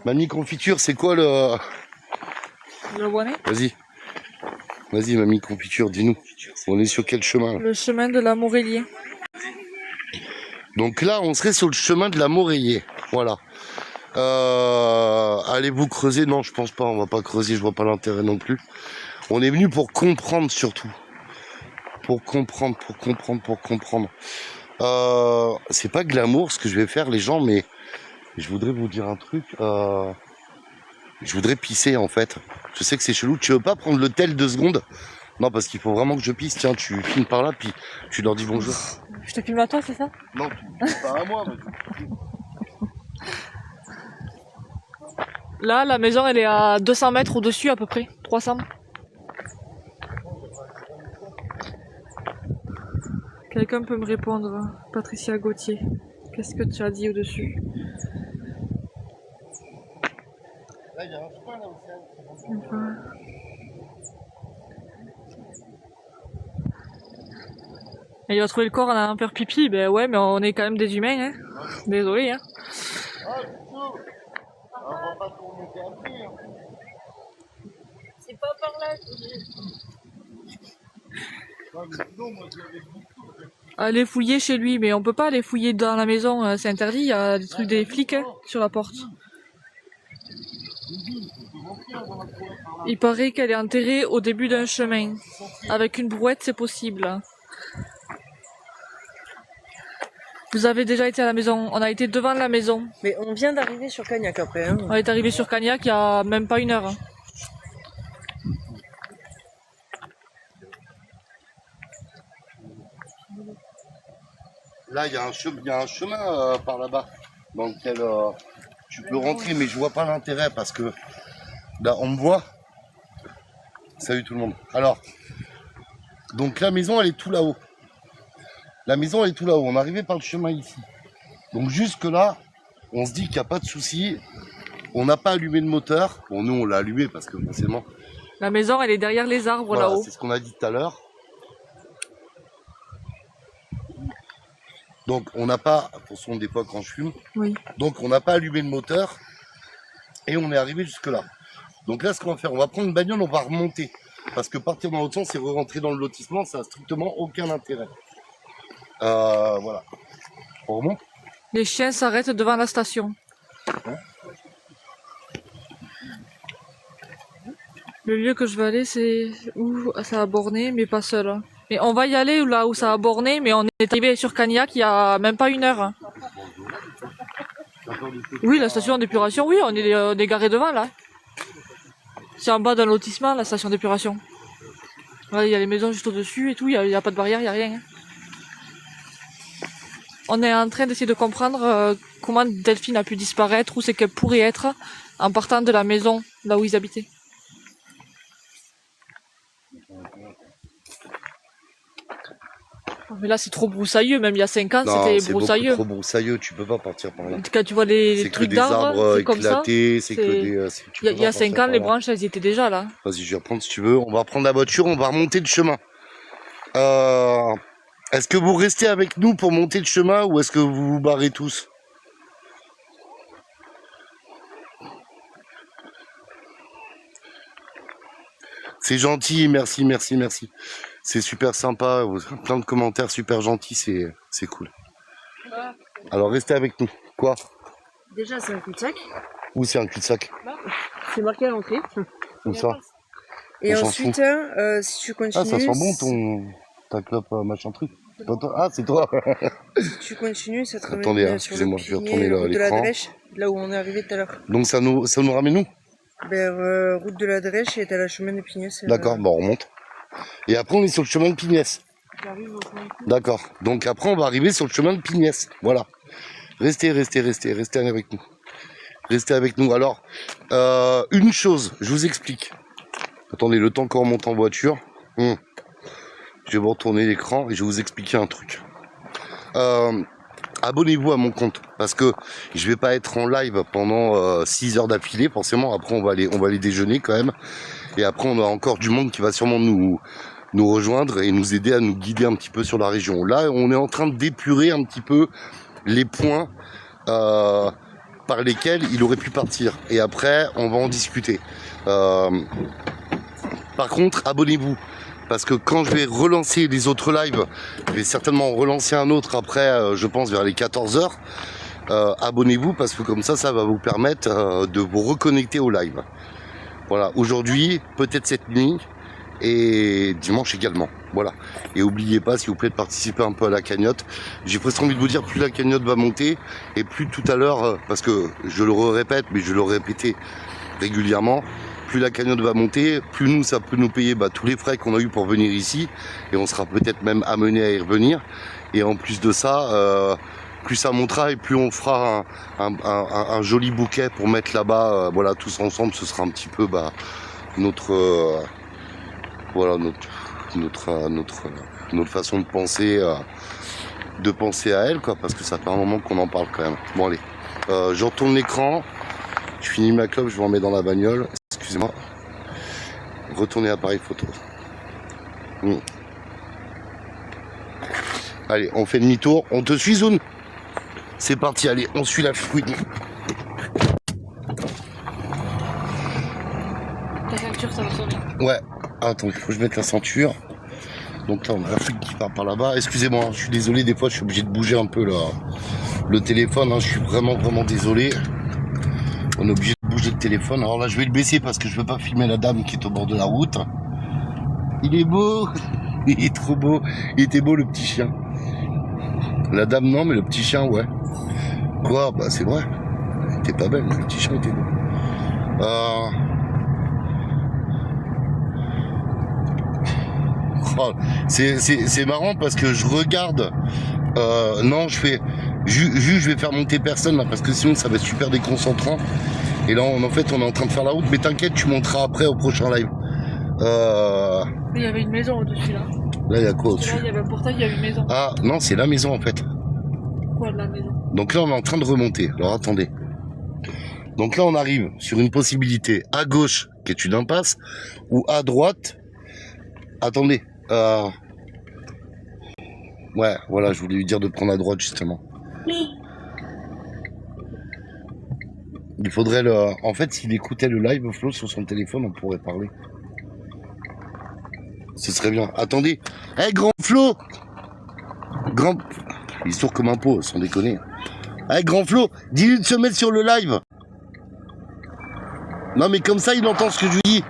Mamie Confiture, c'est quoi le... Le bonnet? Vas-y, Mamie Confiture, dis-nous. On est sur quel chemin là? Le chemin de la Morélier. Donc là, on serait sur le chemin de la Morélier. Voilà. Allez-vous creuser? Non, je pense pas, on va pas creuser, je vois pas l'intérêt non plus. On est venu pour comprendre surtout. Pour comprendre. C'est pas glamour ce que je vais faire, les gens, mais je voudrais vous dire un truc. Je voudrais pisser en fait. Je sais que c'est chelou. Tu veux pas prendre le tel 2 secondes? Non, parce qu'il faut vraiment que je pisse. Tiens, tu filmes par là, puis tu leur dis bonjour. Je te filme à toi, c'est ça? Non, pas à moi. Mais... Là, la maison, elle est à 200 mètres au-dessus à peu près. 300. Quelqu'un peut me répondre, Patricia Gauthier. Qu'est-ce que tu as dit au-dessus? Là, il y a un chemin là aussi. Enfin... Et il va trouver le corps en allant faire pipi. Ben ouais, mais on est quand même des humains, hein. Désolé, hein. Ah, du coup, on va pas tout remonter après. Hein. C'est pas par là. Aller fouiller chez lui, mais on peut pas aller fouiller dans la maison, c'est interdit, il y a des trucs des flics hein, sur la porte. Il paraît qu'elle est enterrée au début d'un chemin. Avec une brouette, c'est possible. Vous avez déjà été à la maison, on a été devant la maison. Mais on vient d'arriver sur Cagnac après. Hein. On est arrivé sur Cagnac il y a même pas 1 heure. Hein. Là, il y a un chemin par là-bas dans lequel tu peux rentrer, mais je vois pas l'intérêt parce que là, on me voit. Salut tout le monde. Alors, donc la maison, elle est tout là-haut. La maison, elle est tout là-haut. On est arrivé par le chemin ici. Donc jusque là, on se dit qu'il n'y a pas de souci. On n'a pas allumé le moteur. Bon, nous, on l'a allumé parce que forcément... La maison, elle est derrière les arbres Voilà, là-haut. c'est ce qu'on a dit tout à l'heure. Donc on n'a pas, attention des fois quand je fume, Oui. donc on n'a pas allumé le moteur et on est arrivé jusque là. Donc là ce qu'on va faire, on va prendre une bagnole, on va remonter. Parce que partir dans l'autre sens et re-rentrer dans le lotissement, ça n'a strictement aucun intérêt. Voilà. On remonte. Les chiens s'arrêtent devant la station. Le lieu que je vais aller, c'est où ça a borné, mais pas seul. Mais on va y aller là où ça a borné, mais on est arrivé sur Cagnac il y a même pas 1 heure. Oui, la station d'épuration, oui, on est garé devant là. C'est en bas d'un lotissement, la station d'épuration. Il y a les maisons juste au-dessus et tout, il n'y a pas de barrière, il n'y a rien. On est en train d'essayer de comprendre comment Delphine a pu disparaître, où c'est qu'elle pourrait être, en partant de la maison, là où ils habitaient. Mais là, c'est trop broussailleux. Même il y a 5 ans, Non, c'était c'est broussailleux. beaucoup trop broussailleux, tu peux pas partir par là. Quand tu vois les C'est que trucs des d'arbres, arbres c'est comme ça. éclatés, c'est que des... Il y a 5 ans, les branches, elles y étaient déjà là. Vas-y, je vais reprendre si tu veux. On va prendre la voiture, on va remonter le chemin. Est-ce que vous restez avec nous pour monter le chemin ou est-ce que vous vous barrez tous? C'est gentil, merci, merci, merci. C'est super sympa, plein de commentaires super gentils, c'est cool. Alors restez avec nous. Quoi? Déjà, c'est un cul-de-sac. Où c'est un cul-de-sac? C'est marqué à l'entrée. Où ça? Et On s'en ensuite, si tu continues... Ah, ça sent bon ta clope machin truc. C'est pas toi? Ah, c'est toi. Si tu continues, ça te ramène Attendez, hein, sur excusez-moi, le je vais pilier, retourner là, route de la l'écran. Drèche, là où on est arrivé tout à l'heure. Donc ça nous ramène où? Vers route de la Drèche et t'as la chemin de Pignès. D'accord, bon, on remonte. Et après, on est sur le chemin de Pignès. J'arrive au chemin de Pignès. D'accord. Donc après, on va arriver sur le chemin de Pignès. Voilà. Restez avec nous. Restez avec nous. Alors, une chose, je vous explique. Attendez, le temps qu'on remonte en voiture. Je vais vous retourner l'écran et je vais vous expliquer un truc. Abonnez-vous à mon compte parce que je vais pas être en live pendant 6 heures d'affilée. Forcément, après, on va aller déjeuner quand même. Et après, on a encore du monde qui va sûrement nous rejoindre et nous aider à nous guider un petit peu sur la région. Là, on est en train d'épurer un petit peu les points par lesquels il aurait pu partir. Et après, on va en discuter. Par contre, abonnez-vous. Parce que quand je vais relancer les autres lives, je vais certainement en relancer un autre après, je pense, vers les 14h. Abonnez-vous parce que comme ça va vous permettre de vous reconnecter au live. Voilà, aujourd'hui, peut-être cette nuit et dimanche également. Voilà. Et n'oubliez pas, s'il vous plaît, de participer un peu à la cagnotte. J'ai presque envie de vous dire, plus la cagnotte va monter et plus tout à l'heure, parce que je le répète, mais je le répétais régulièrement, plus la cagnotte va monter, plus nous, ça peut nous payer tous les frais qu'on a eu pour venir ici et on sera peut-être même amené à y revenir. Et en plus de ça, plus ça montera et plus on fera un joli bouquet pour mettre là-bas, voilà, tous ensemble, ce sera un petit peu notre façon de penser à elle, quoi, parce que ça fait un moment qu'on en parle quand même. Bon allez, je retourne l'écran, je finis ma clope, je vous remets dans la bagnole, excusez-moi, retournez appareil photo. Allez, on fait demi-tour, on te suit Zoun. C'est parti, allez, on suit la fouine. Ta ceinture, ça va sonner. Ouais, attends, il faut que je mette la ceinture. Donc là, on a la fouine qui part par là-bas. Excusez-moi, je suis désolé, des fois, je suis obligé de bouger un peu le téléphone. Je suis vraiment désolé. On est obligé de bouger le téléphone. Alors là, je vais le baisser parce que je veux pas filmer la dame qui est au bord de la route. Il est beau. Il est trop beau. Il était beau, le petit chien. La dame, non, mais le petit chien, ouais. Quoi? Bah, c'est vrai. Il était pas belle, le petit chien était beau. Oh, c'est marrant parce que je regarde Non, je fais... je vais faire monter personne, là, parce que sinon, ça va être super déconcentrant. Et là, en fait, on est en train de faire la route. Mais t'inquiète, tu monteras après au prochain live. Il y avait une maison au-dessus, là. Là, il y a quoi Là, au-dessus? il y avait un portail, il y a une maison. Ah, non, c'est la maison, en fait. Quoi, de la maison? Donc là, on est en train de remonter. Alors, attendez. Donc là, on arrive sur une possibilité à gauche, qui est une impasse, ou à droite. Attendez. Ouais, voilà, je voulais lui dire de prendre à droite, justement. Il faudrait le... En fait, s'il écoutait le live Flo sur son téléphone, on pourrait parler. Ce serait bien. Attendez. Hé, grand Flo! Grand... Il est sourd comme un pot, sans déconner. Hé, grand Flo, dis-lui de se mettre sur le live. Non, mais comme ça, il entend ce que je lui dis.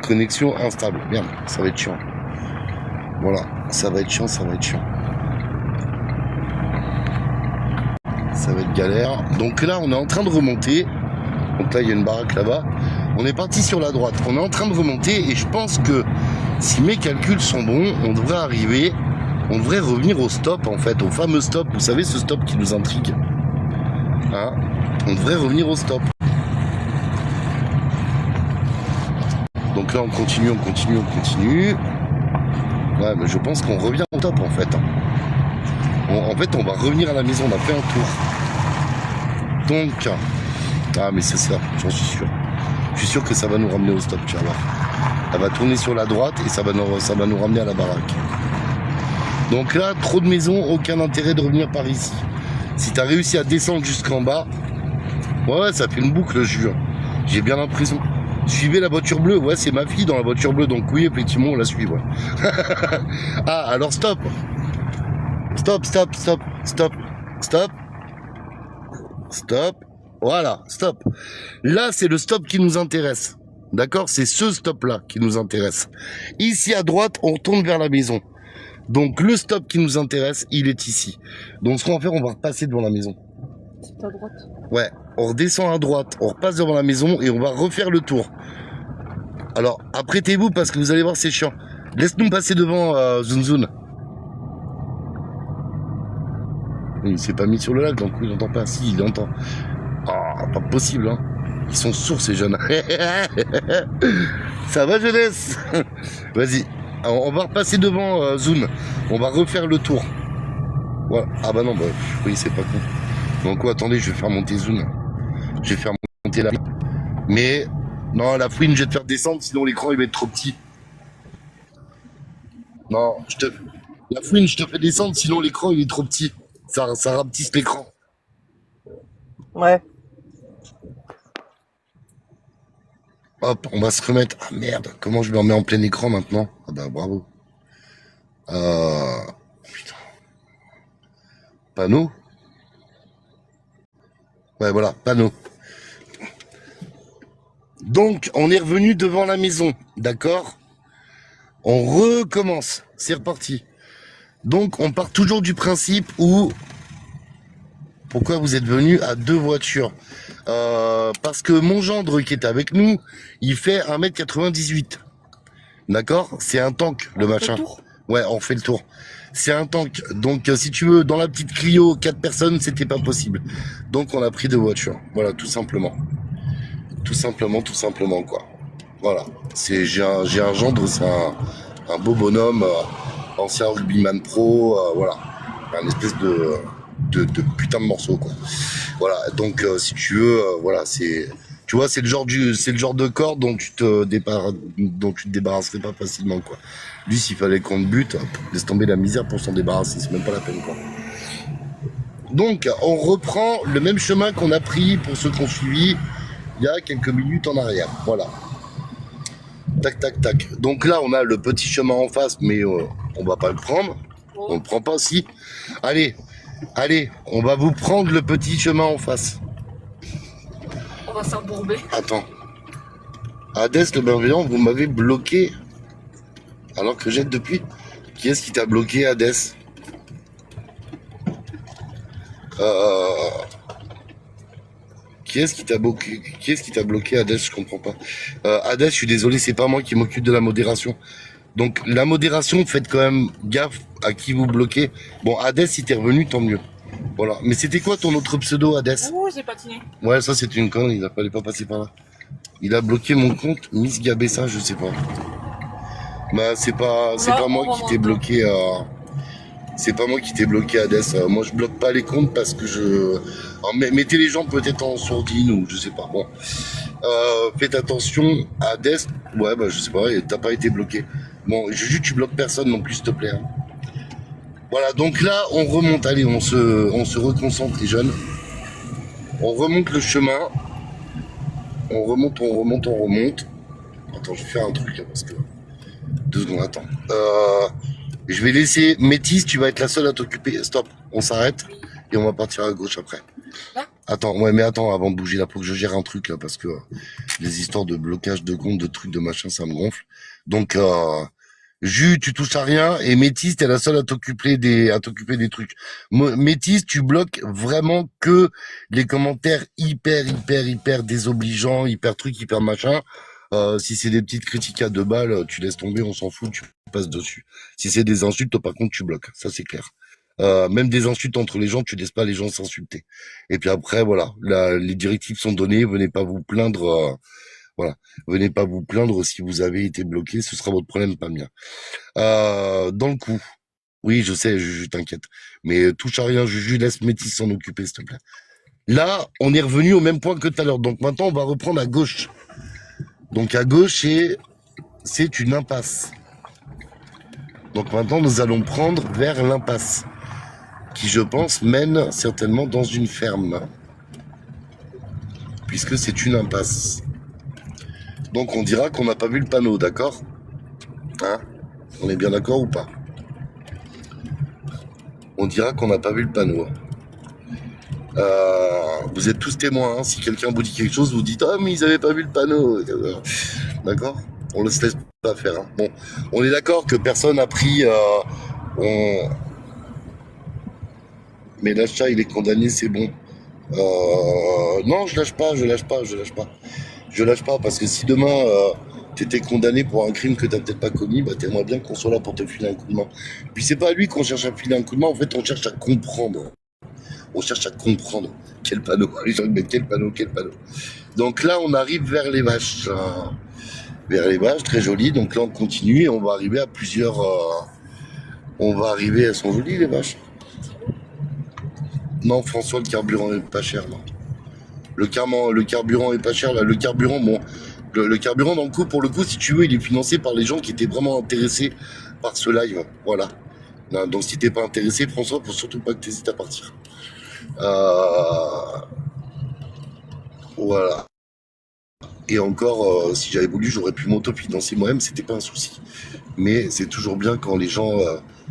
Connexion instable. Merde, ça va être chiant. Voilà, ça va être chiant, ça va être chiant. Ça va être galère. Donc là, on est en train de remonter. Donc là, il y a une baraque là-bas. On est parti sur la droite. On est en train de remonter et je pense que si mes calculs sont bons, on devrait arriver, on devrait revenir au stop en fait, au fameux stop. Vous savez, ce stop qui nous intrigue. Hein? On devrait revenir au stop. Donc là, on continue, on continue, on continue. Ouais, mais je pense qu'on revient au top en fait. En fait, on va revenir à la maison, on a fait un tour. Donc, ah mais c'est ça, j'en suis sûr. Je suis sûr que ça va nous ramener au stop, tu vas voir. Elle va tourner sur la droite et ça va nous ramener à la baraque. Donc là, trop de maisons, aucun intérêt de revenir par ici. Si tu as réussi à descendre jusqu'en bas, ouais, ça fait une boucle, je jure. J'ai bien l'impression. Suivez la voiture bleue, ouais, c'est ma fille dans la voiture bleue, donc oui, effectivement, on la suit, ouais. Ah, alors stop. Stop, stop, stop, stop, stop. Stop. Voilà, stop. Là, c'est le stop qui nous intéresse. D'accord? C'est ce stop-là qui nous intéresse. Ici, à droite, on retourne vers la maison. Donc, le stop qui nous intéresse, il est ici. Donc, ce qu'on va faire, on va repasser devant la maison. C'est à droite. Ouais, on redescend à droite, on repasse devant la maison et on va refaire le tour. Alors, apprêtez-vous parce que vous allez voir, c'est chiant. Laisse-nous passer devant Zun Zun. Il s'est pas mis sur le lac, donc il n'entend pas. Si, il entend. Ah, pas possible, hein. Ils sont sourds, ces jeunes. Ça va, jeunesse? Vas-y. On va repasser devant Zun. On va refaire le tour. Voilà. Ah bah non, bah, oui, c'est pas con. Donc, quoi, attendez, je vais faire monter Zun. Je vais faire monter la... Mais, non, la fouine, je vais te faire descendre, sinon l'écran, il va être trop petit. Non, la fouine, je te fais descendre, sinon l'écran, il est trop petit. Ça rapetisse l'écran. Ouais. Hop, on va se remettre. Ah merde, comment je me remets en plein écran maintenant? Ah bah bravo. Putain. Panneau? Ouais, voilà, panneau. Donc, on est revenu devant la maison, d'accord? On recommence. C'est reparti. Donc, on part toujours du principe où... Pourquoi vous êtes venu à deux voitures? Parce que mon gendre qui est avec nous, il fait 1m98. D'accord? C'est un tank, le machin. Ouais, on fait le tour. C'est un tank. Donc, si tu veux, dans la petite Clio, 4 personnes, c'était pas possible. Donc, on a pris deux voitures. Voilà, tout simplement. Tout simplement, quoi. Voilà. J'ai un gendre, c'est un beau bonhomme, ancien rugbyman pro, voilà. Un espèce de putain de morceau, quoi. Voilà. Donc, si tu veux, voilà, c'est... Tu vois, c'est le genre de corps dont tu te débarrasserais pas facilement, quoi. Lui, s'il fallait qu'on te bute, laisse tomber la misère pour s'en débarrasser, c'est même pas la peine, quoi. Donc, on reprend le même chemin qu'on a pris pour ceux qu'on suivi il y a quelques minutes en arrière. Voilà. Tac, tac, tac. Donc là, on a le petit chemin en face, mais on va pas le prendre. On le prend pas, si. Allez, on va vous prendre le petit chemin en face. On va s'embourber. Attends. Hadès, le bienveillant, vous m'avez bloqué. Alors que j'aide depuis. Qui est-ce qui t'a bloqué, Hadès? Qui est-ce qui t'a bloqué, Hadès? Je comprends pas. Hadès, je suis désolé, c'est pas moi qui m'occupe de la modération. Donc la modération, faites quand même gaffe à qui vous bloquez. Bon, Hades, si t'es revenu, tant mieux. Voilà. Mais c'était quoi ton autre pseudo, Hades? Ouh, j'ai patiné. Ouais, ça c'est une connerie, il fallait pas passer par là. Il a bloqué mon compte, Miss Gabessa, je sais pas. Bah c'est pas moi qui t'ai bloqué. C'est pas moi qui t'ai bloqué, Hades. Moi je bloque pas les comptes parce que je. Alors, mettez les gens peut-être en sourdine ou je sais pas. Bon. Faites attention, Hades. Ouais, bah je sais pas, t'as pas été bloqué. Bon, Juju, tu bloques personne non plus, s'il te plaît. Hein. Voilà, donc là on remonte. Allez, on se reconcentre les jeunes. On remonte le chemin. On remonte. Attends, je vais faire un truc là parce que. 2 secondes, attends. Je vais laisser Métis, tu vas être la seule à t'occuper. Stop, on s'arrête et on va partir à gauche après. Là Attends, ouais, mais attends, avant de bouger là, faut que je gère un truc là parce que les histoires de blocage de compte, de trucs, de machin, ça me gonfle. Donc, Jus, tu touches à rien et Métis, t'es la seule à t'occuper des trucs. Métis, tu bloques vraiment que les commentaires hyper désobligeants, hyper trucs, hyper machin. Si c'est des petites critiques à 2 balles, tu laisses tomber, on s'en fout, tu passes dessus. Si c'est des insultes, par contre, tu bloques. Ça, c'est clair. Même des insultes entre les gens, tu laisses pas les gens s'insulter. Et puis après, voilà, les directives sont données, venez pas vous plaindre. Voilà, venez pas vous plaindre si vous avez été bloqué, ce sera votre problème, pas mien. Dans le coup, oui, je sais, Juju, t'inquiète. Mais touche à rien, Juju, laisse Métis s'en occuper, s'il te plaît. Là, on est revenu au même point que tout à l'heure. Donc maintenant, on va reprendre à gauche. Donc à gauche, c'est une impasse. Donc maintenant, nous allons prendre vers l'impasse, qui, je pense, mène certainement dans une ferme, puisque c'est une impasse. Donc on dira qu'on n'a pas vu le panneau, d'accord? Hein? On est bien d'accord ou pas? On dira qu'on n'a pas vu le panneau. Vous êtes tous témoins, hein. Si quelqu'un vous dit quelque chose, vous dites « Ah, mais ils n'avaient pas vu le panneau !» D'accord? On ne se laisse pas faire. Hein. Bon, on est d'accord que personne n'a pris... Mais l'achat, il est condamné, c'est bon. Non, je lâche pas. Je lâche pas, parce que si demain, t'étais condamné pour un crime que t'as peut-être pas commis, bah t'aimerais bien qu'on soit là pour te filer un coup de main. Puis c'est pas à lui qu'on cherche à filer un coup de main, en fait, on cherche à comprendre. On cherche à comprendre. Quel panneau? Les gens mettent quel panneau? Donc là, on arrive vers les vaches. Vers les vaches, très joli. Donc là, on continue et on va arriver à plusieurs... elles sont jolies, les vaches. Non, François, le carburant est pas cher, non. Le carburant est pas cher, là. Le carburant, bon... Le carburant, dans le coup, pour le coup, si tu veux, il est financé par les gens qui étaient vraiment intéressés par ce live. Voilà. Donc si t'es pas intéressé, François, faut surtout pas que t'hésites à partir. Voilà. Et encore, si j'avais voulu, j'aurais pu m'auto-financer moi-même, c'était pas un souci. Mais c'est toujours bien quand les gens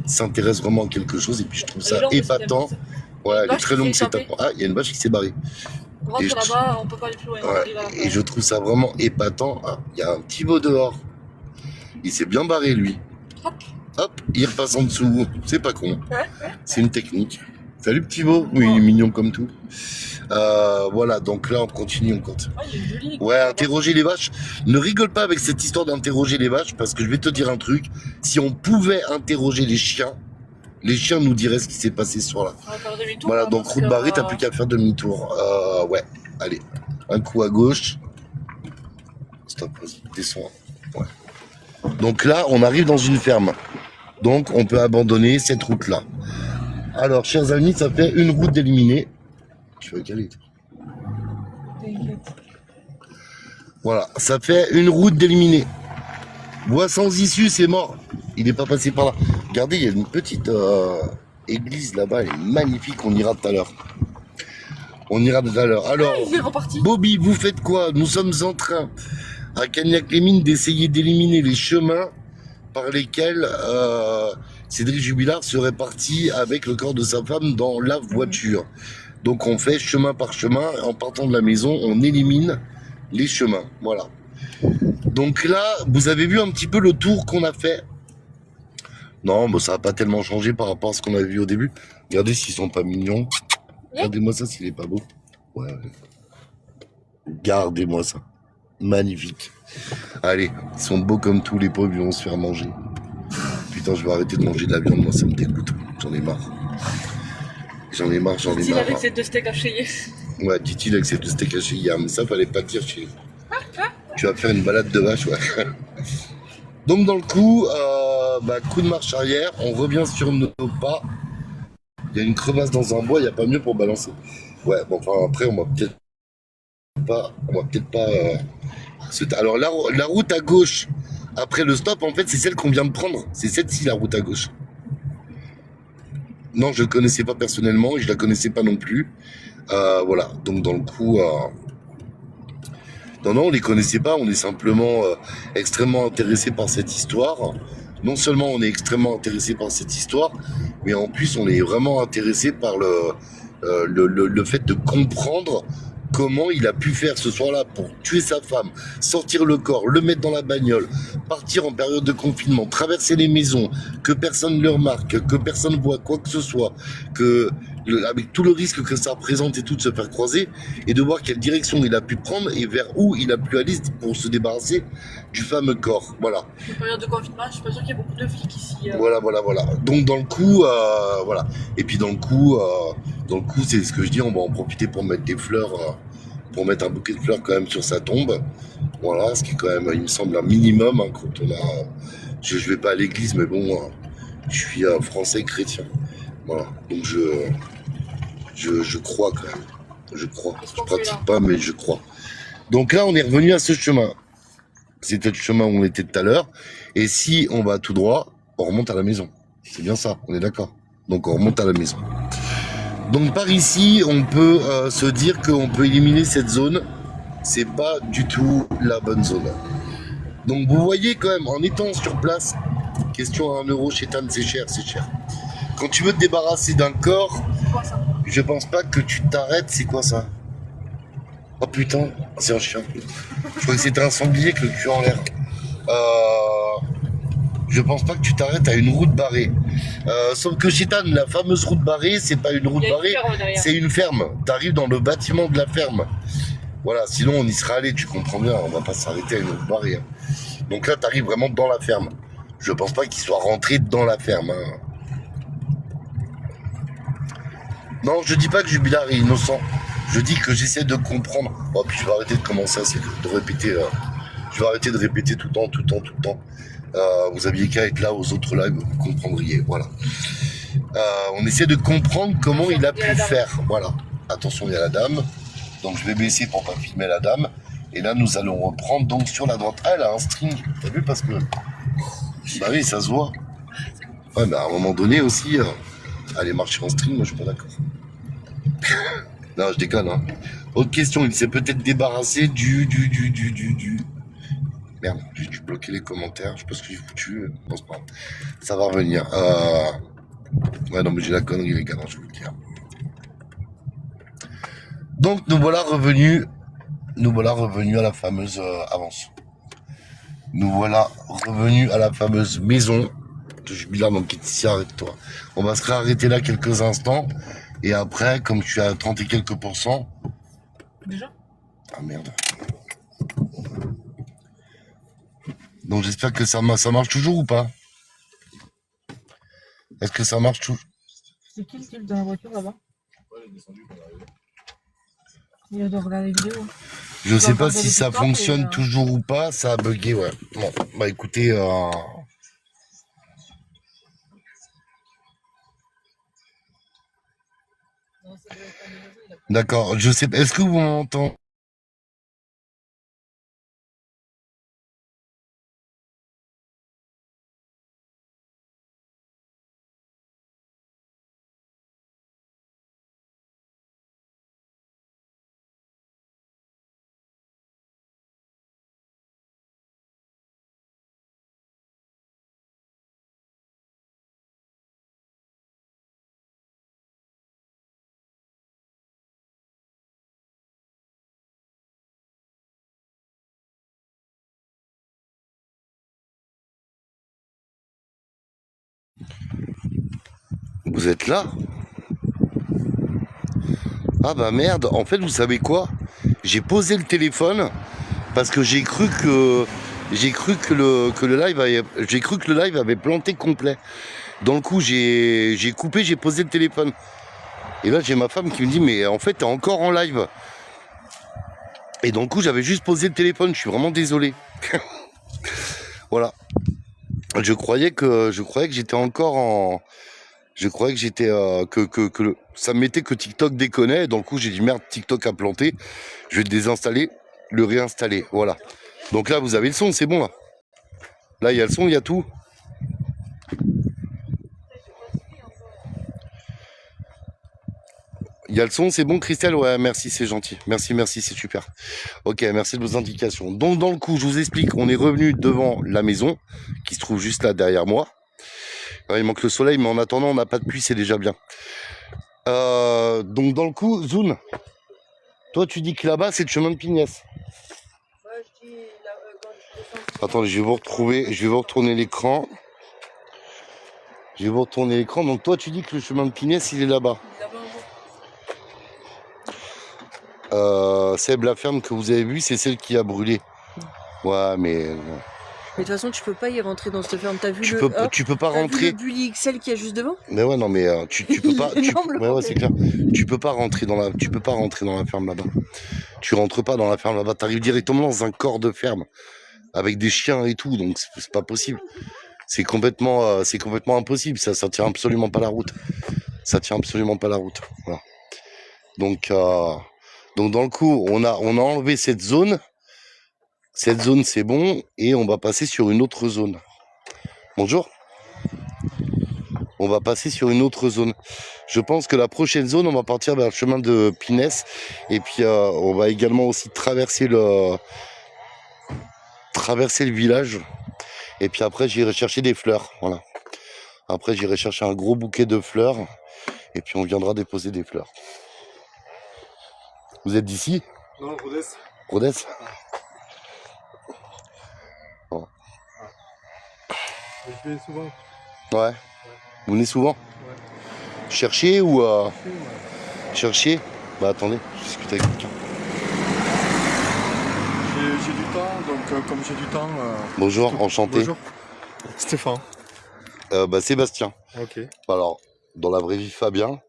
s'intéressent vraiment à quelque chose, et puis je trouve ça épatant. Ouais, elle est très longue cette étape. Ah, il y a une vache qui s'est barrée. On rentre là-bas, on peut pas aller plus loin. Ouais, et je trouve ça vraiment épatant. Ah, il y a un petit veau dehors. Il s'est bien barré, lui. Hop, il repasse en dessous. C'est pas con. C'est une technique. Salut petit veau. Oui, il est mignon comme tout. Voilà, donc là on continue, on compte. Ouais, interroger les vaches. Ne rigole pas avec cette histoire d'interroger les vaches, parce que je vais te dire un truc. Si on pouvait interroger les chiens nous diraient ce qui s'est passé ce soir-là. Voilà, donc route barrée, t'as plus qu'à faire demi-tour. Ouais, allez, un coup à gauche. Stop, vas-y, descends. Ouais. Donc là, on arrive dans une ferme. Donc on peut abandonner cette route-là. Alors, chers amis, ça fait une route d'éliminer. Tu vas caler. Voilà, ça fait une route d'éliminer. Voie sans issue, c'est mort. Il n'est pas passé par là. Regardez, il y a une petite église là-bas, elle est magnifique. On ira tout à l'heure. Alors, Bobby, vous faites quoi? Nous sommes en train, à Cagnac-les-Mines, d'essayer d'éliminer les chemins par lesquels Cédric Jubilard serait parti avec le corps de sa femme dans la voiture. Donc on fait chemin par chemin, en partant de la maison, on élimine les chemins, voilà. Donc là, vous avez vu un petit peu le tour qu'on a fait. Non, mais ça n'a pas tellement changé par rapport à ce qu'on avait vu au début. Regardez s'ils sont pas mignons. Regardez-moi ça s'il est pas beau. Ouais. Regardez-moi ça. Magnifique. Allez, ils sont beaux comme tous les pauvres, ils vont se faire manger. putain, je vais arrêter de manger de la viande, moi ça me dégoûte. J'en ai marre. J'en ai marre. Dit-il avec ses 2 steaks hachés. Ouais, dit-il avec ses 2 steaks hachés hier, mais ça fallait pas le dire chez. Tu vas faire une balade de vache, ouais. Donc dans le coup, coup de marche arrière, on revient sur nos pas. Il y a une crevasse dans un bois, il n'y a pas mieux pour balancer. Ouais, bon, enfin après on va peut-être pas. Alors la route à gauche, après le stop, en fait, c'est celle qu'on vient de prendre. C'est celle-ci la route à gauche. Non, je ne connaissais pas personnellement, et je la connaissais pas non plus. Voilà, donc dans le coup. Non, on les connaissait pas, on est simplement extrêmement intéressé par cette histoire. Non seulement on est extrêmement intéressé par cette histoire, mais en plus on est vraiment intéressé par le fait de comprendre comment il a pu faire ce soir-là pour tuer sa femme, sortir le corps, le mettre dans la bagnole, partir en période de confinement, traverser les maisons, que personne ne le remarque, que personne ne voit quoi que ce soit, avec tout le risque que ça représente et tout de se faire croiser, et de voir quelle direction il a pu prendre et vers où il a pu aller pour se débarrasser du fameux corps. Voilà. En période de confinement, je suis pas sûr qu'il y ait beaucoup de flics ici. Voilà. Donc dans le coup, voilà. Et puis dans le coup, c'est ce que je dis, on va en profiter pour mettre des fleurs, pour mettre un bouquet de fleurs quand même sur sa tombe. Voilà, ce qui est quand même, il me semble, un minimum, hein, quand on a. Je vais pas à l'église, mais bon, je suis français chrétien. Voilà. Donc je crois quand même. Je crois. Je pratique pas, mais je crois. Donc là, on est revenu à ce chemin. C'était le chemin où on était tout à l'heure. Et si on va tout droit, on remonte à la maison. C'est bien ça, on est d'accord. Donc on remonte à la maison. Donc par ici, on peut se dire qu'on peut éliminer cette zone. C'est pas du tout la bonne zone. Donc vous voyez quand même, en étant sur place, question à 1 euro chez Tan, c'est cher, c'est cher. Quand tu veux te débarrasser d'un corps, je pense pas que tu t'arrêtes. C'est quoi ça? Oh putain, c'est un chien. Je crois que c'était un sanglier avec le cul en l'air. Je pense pas que tu t'arrêtes à une route barrée. Sauf que chez Tan, la fameuse route barrée, c'est pas une route barrée, c'est une ferme. T'arrives dans le bâtiment de la ferme. Voilà, sinon on y serait allé, tu comprends bien, on va pas s'arrêter à une route barrée. Hein. Donc là, t'arrives vraiment dans la ferme. Je pense pas qu'il soit rentré dans la ferme. Hein. Non, je dis pas que Jubilard est innocent. Je dis que j'essaie de comprendre. Oh, puis je vais arrêter de commencer de répéter. Je vais arrêter de répéter tout le temps. Vous aviez qu'à être là aux autres lives, vous comprendriez. Voilà. On essaie de comprendre comment il a pu faire. Voilà. Attention, il y a la dame. Donc je vais baisser pour pas filmer la dame. Et là, nous allons reprendre donc sur la droite. Ah, elle a un string. T'as vu parce que. Bah oui, ça se voit. Ouais, mais à un moment donné aussi, aller marcher en string, moi je suis pas d'accord. Non, je déconne, hein. Autre question, il s'est peut-être débarrassé du... Merde, j'ai dû bloquer les commentaires, je sais pas ce que j'ai foutu, non, c'est pas grave. Ça va revenir. Ouais, non, mais j'ai la connerie, les gars, non, je vous le dis. Donc, nous voilà revenus à la fameuse avance. Nous voilà revenus à la fameuse maison de Jubilard, donc qui est ici, arrête-toi. On va se réarrêter là quelques instants. Et après, comme je suis à 30 et quelques %. Déjà? Ah merde. Donc j'espère que ça marche toujours ou pas? Est-ce que ça marche toujours? C'est qui le type dans la voiture là-bas? Il doit regarder les vidéos. Je sais pas si ça fonctionne toujours ou pas, ça a bugué, ouais. Bon, bah écoutez... D'accord, je sais pas. Est-ce que vous m'entendez? Vous êtes là? Ah bah merde, en fait vous savez quoi? J'ai posé le téléphone parce que j'ai cru que j'ai cru que le live avait planté complet. Dans le coup, j'ai coupé, j'ai posé le téléphone. Et là, j'ai ma femme qui me dit, mais en fait, t'es encore en live. Et dans le coup, j'avais juste posé le téléphone. Je suis vraiment désolé. Voilà. Je croyais que j'étais encore en... Je croyais que j'étais... ça me mettait que TikTok déconnait. Dans le coup, j'ai dit, merde, TikTok a planté. Je vais le désinstaller, le réinstaller. Voilà. Donc là, vous avez le son, c'est bon, là. Là, il y a le son, il y a tout. Il y a le son, c'est bon, Christelle? Ouais, merci, c'est gentil. Merci, c'est super. Ok, merci de vos indications. Donc, dans le coup, je vous explique, on est revenu devant la maison, qui se trouve juste là derrière moi. Alors, il manque le soleil, mais en attendant, on n'a pas de pluie, c'est déjà bien. Donc, dans le coup, Zoun, toi, tu dis que là-bas, c'est le chemin de Pignès. Attendez, je vais vous retourner l'écran. Donc, toi, tu dis que le chemin de Pignès, il est là-bas. Seb, la ferme que vous avez vue, c'est celle qui a brûlé. Ouais, mais... Mais de toute façon, tu peux pas y rentrer dans cette ferme. T'as vu tu peux pas rentrer. Vu le Bully XL qu'il y a juste devant? Mais ouais, non, mais tu peux pas. Ouais, c'est clair. Tu peux pas rentrer dans la ferme là-bas. Tu rentres pas dans la ferme là-bas. T'arrives directement dans un corps de ferme avec des chiens et tout, donc c'est pas possible. C'est complètement impossible. Ça tient absolument pas la route. Voilà. Donc dans le coup, on a enlevé cette zone. Cette zone, c'est bon, et on va passer sur une autre zone. Bonjour. On va passer sur une autre zone. Je pense que la prochaine zone, on va partir vers le chemin de Pinès, et puis on va également aussi traverser le village. Et puis après, j'irai chercher des fleurs. Voilà. Après, j'irai chercher un gros bouquet de fleurs, et puis on viendra déposer des fleurs. Vous êtes d'ici? Non, Rodez. Rodez? Je vais souvent. Ouais. Vous venez souvent? Ouais. Chercher ou Ouais. chercher? Bah attendez, je discute avec quelqu'un. J'ai du temps, donc comme j'ai du temps... Bonjour, enchanté. Bonjour. Stéphane. Sébastien. Ok. Alors, dans la vraie vie, Fabien.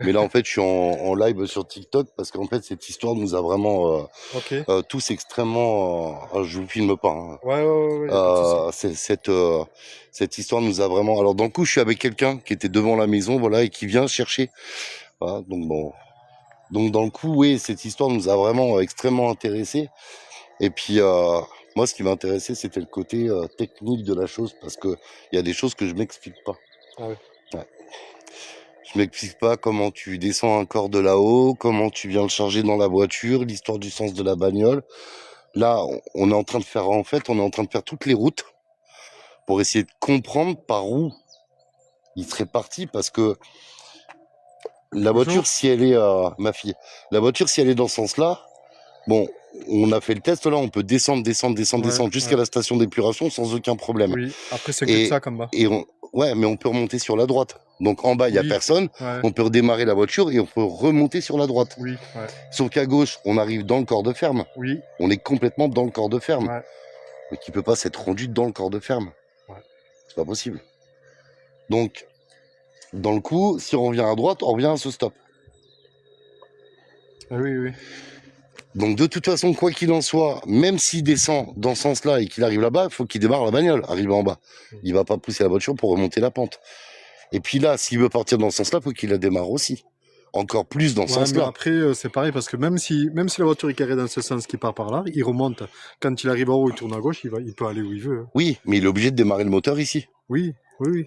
Mais là, en fait, je suis en live sur TikTok parce qu'en fait, cette histoire nous a vraiment Ok. tous extrêmement... je vous filme pas. Hein. Ouais. Cette histoire nous a vraiment... Alors, dans le coup, je suis avec quelqu'un qui était devant la maison, voilà, et qui vient chercher. Voilà, donc bon... Donc, dans le coup, oui, cette histoire nous a vraiment extrêmement intéressés. Et puis, moi, ce qui m'intéressait, c'était le côté technique de la chose parce qu'il y a des choses que je m'explique pas. Ah ouais. Ouais. Je m'explique pas comment tu descends un corps de là-haut, comment tu viens le charger dans la voiture, l'histoire du sens de la bagnole. Là, on est en train de faire toutes les routes pour essayer de comprendre par où il serait parti parce que la voiture, si elle est, ma fille, la voiture, si elle est dans ce sens-là, bon, on a fait le test là, on peut descendre jusqu'à la station d'épuration sans aucun problème. Oui, après c'est que ça comme bas. Ouais, mais on peut remonter sur la droite. Donc en bas, il n'y a personne. Ouais. On peut redémarrer la voiture et on peut remonter sur la droite. Oui, ouais. Sauf qu'à gauche, on arrive dans le corps de ferme. Oui. On est complètement dans le corps de ferme. Ouais. Mais qui peut pas s'être rendu dans le corps de ferme. Ouais. C'est pas possible. Donc, dans le coup, si on revient à droite, on revient à ce stop. Oui. Donc de toute façon, quoi qu'il en soit, même s'il descend dans ce sens-là et qu'il arrive là-bas, il faut qu'il démarre la bagnole, arrivé en bas. Il va pas pousser la voiture pour remonter la pente. Et puis là, s'il veut partir dans ce sent-là, il faut qu'il la démarre aussi. Encore plus dans ce sens-là. Après, c'est pareil, parce que même si la voiture est carrée dans ce sens qui part par là, il remonte. Quand il arrive en haut, il tourne à gauche, il peut aller où il veut. Oui, mais il est obligé de démarrer le moteur ici. Oui.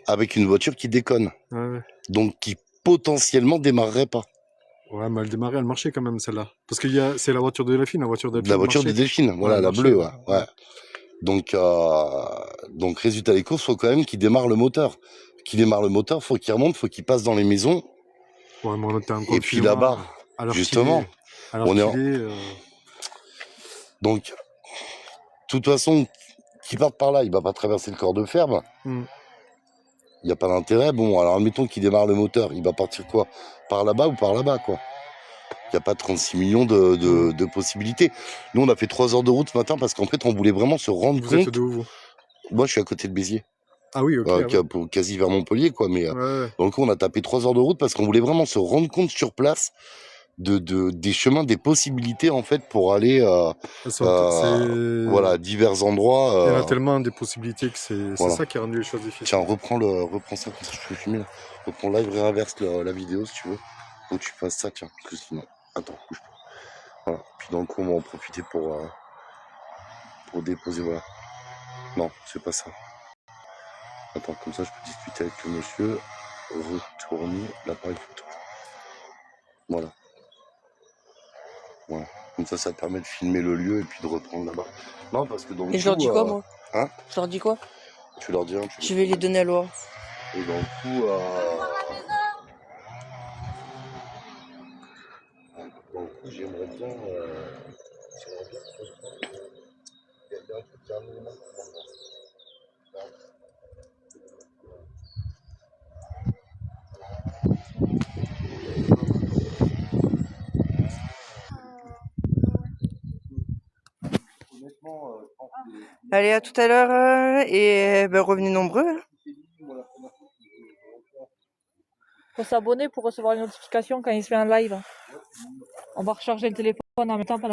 Avec une voiture qui déconne. Ouais. Donc qui potentiellement démarrerait pas. Ouais, mais elle démarrait, elle marchait quand même, celle-là. Parce que c'est la voiture de Delphine, la voiture de Delphine. La voiture de Delphine, voilà, la bleue, ouais. Donc résultat des courses, faut quand même qu'il démarre le moteur. Faut qu'il remonte, faut qu'il passe dans les maisons. Ouais, mais on était en et puis là-bas, justement, on est donc, de toute façon, qu'il parte par là, il va pas traverser le corps de ferme. Il n'y a pas d'intérêt. Bon, alors admettons qu'il démarre le moteur, il va partir quoi? Par là-bas ou par là-bas, quoi. Il n'y a pas 36 millions de possibilités. Nous, on a fait 3 heures de route ce matin parce qu'en fait, on voulait vraiment se rendre Vous êtes compte. d'où, vous? Moi, je suis à côté de Béziers, Ah oui, ok. Ah ouais. quasi vers Montpellier, quoi. Mais Ouais, ouais. donc, on a tapé 3 heures de route parce qu'on voulait vraiment se rendre compte sur place des chemins, des possibilités, en fait, pour aller voilà, à divers endroits. Il y en a tellement des possibilités que c'est Voilà. ça qui a rendu les choses difficiles. Tiens, reprends ça, comme ça je peux filmer là. Reprends live et inverse la vidéo si tu veux. Faut que tu fasses ça, tiens, parce que sinon. Attends, bouge pas. Voilà. Puis dans le coup, on va en profiter pour déposer, voilà. Non, c'est pas ça. Attends, comme ça je peux discuter avec le monsieur. Retourner l'appareil photo. Voilà. Voilà. Comme ça permet de filmer le lieu et puis de reprendre là-bas. Non, parce que dans le coup, Et je leur dis quoi, moi? Hein? Je leur dis quoi? Tu leur dis Je vais les donner à Laura. Et dans le coup, j'aimerais bien. Il y a un truc qui est un minimum. Allez, à tout à l'heure et ben, revenez nombreux. Hein. Faut s'abonner pour recevoir les notifications quand il se fait un live. On va recharger le téléphone en même temps pendant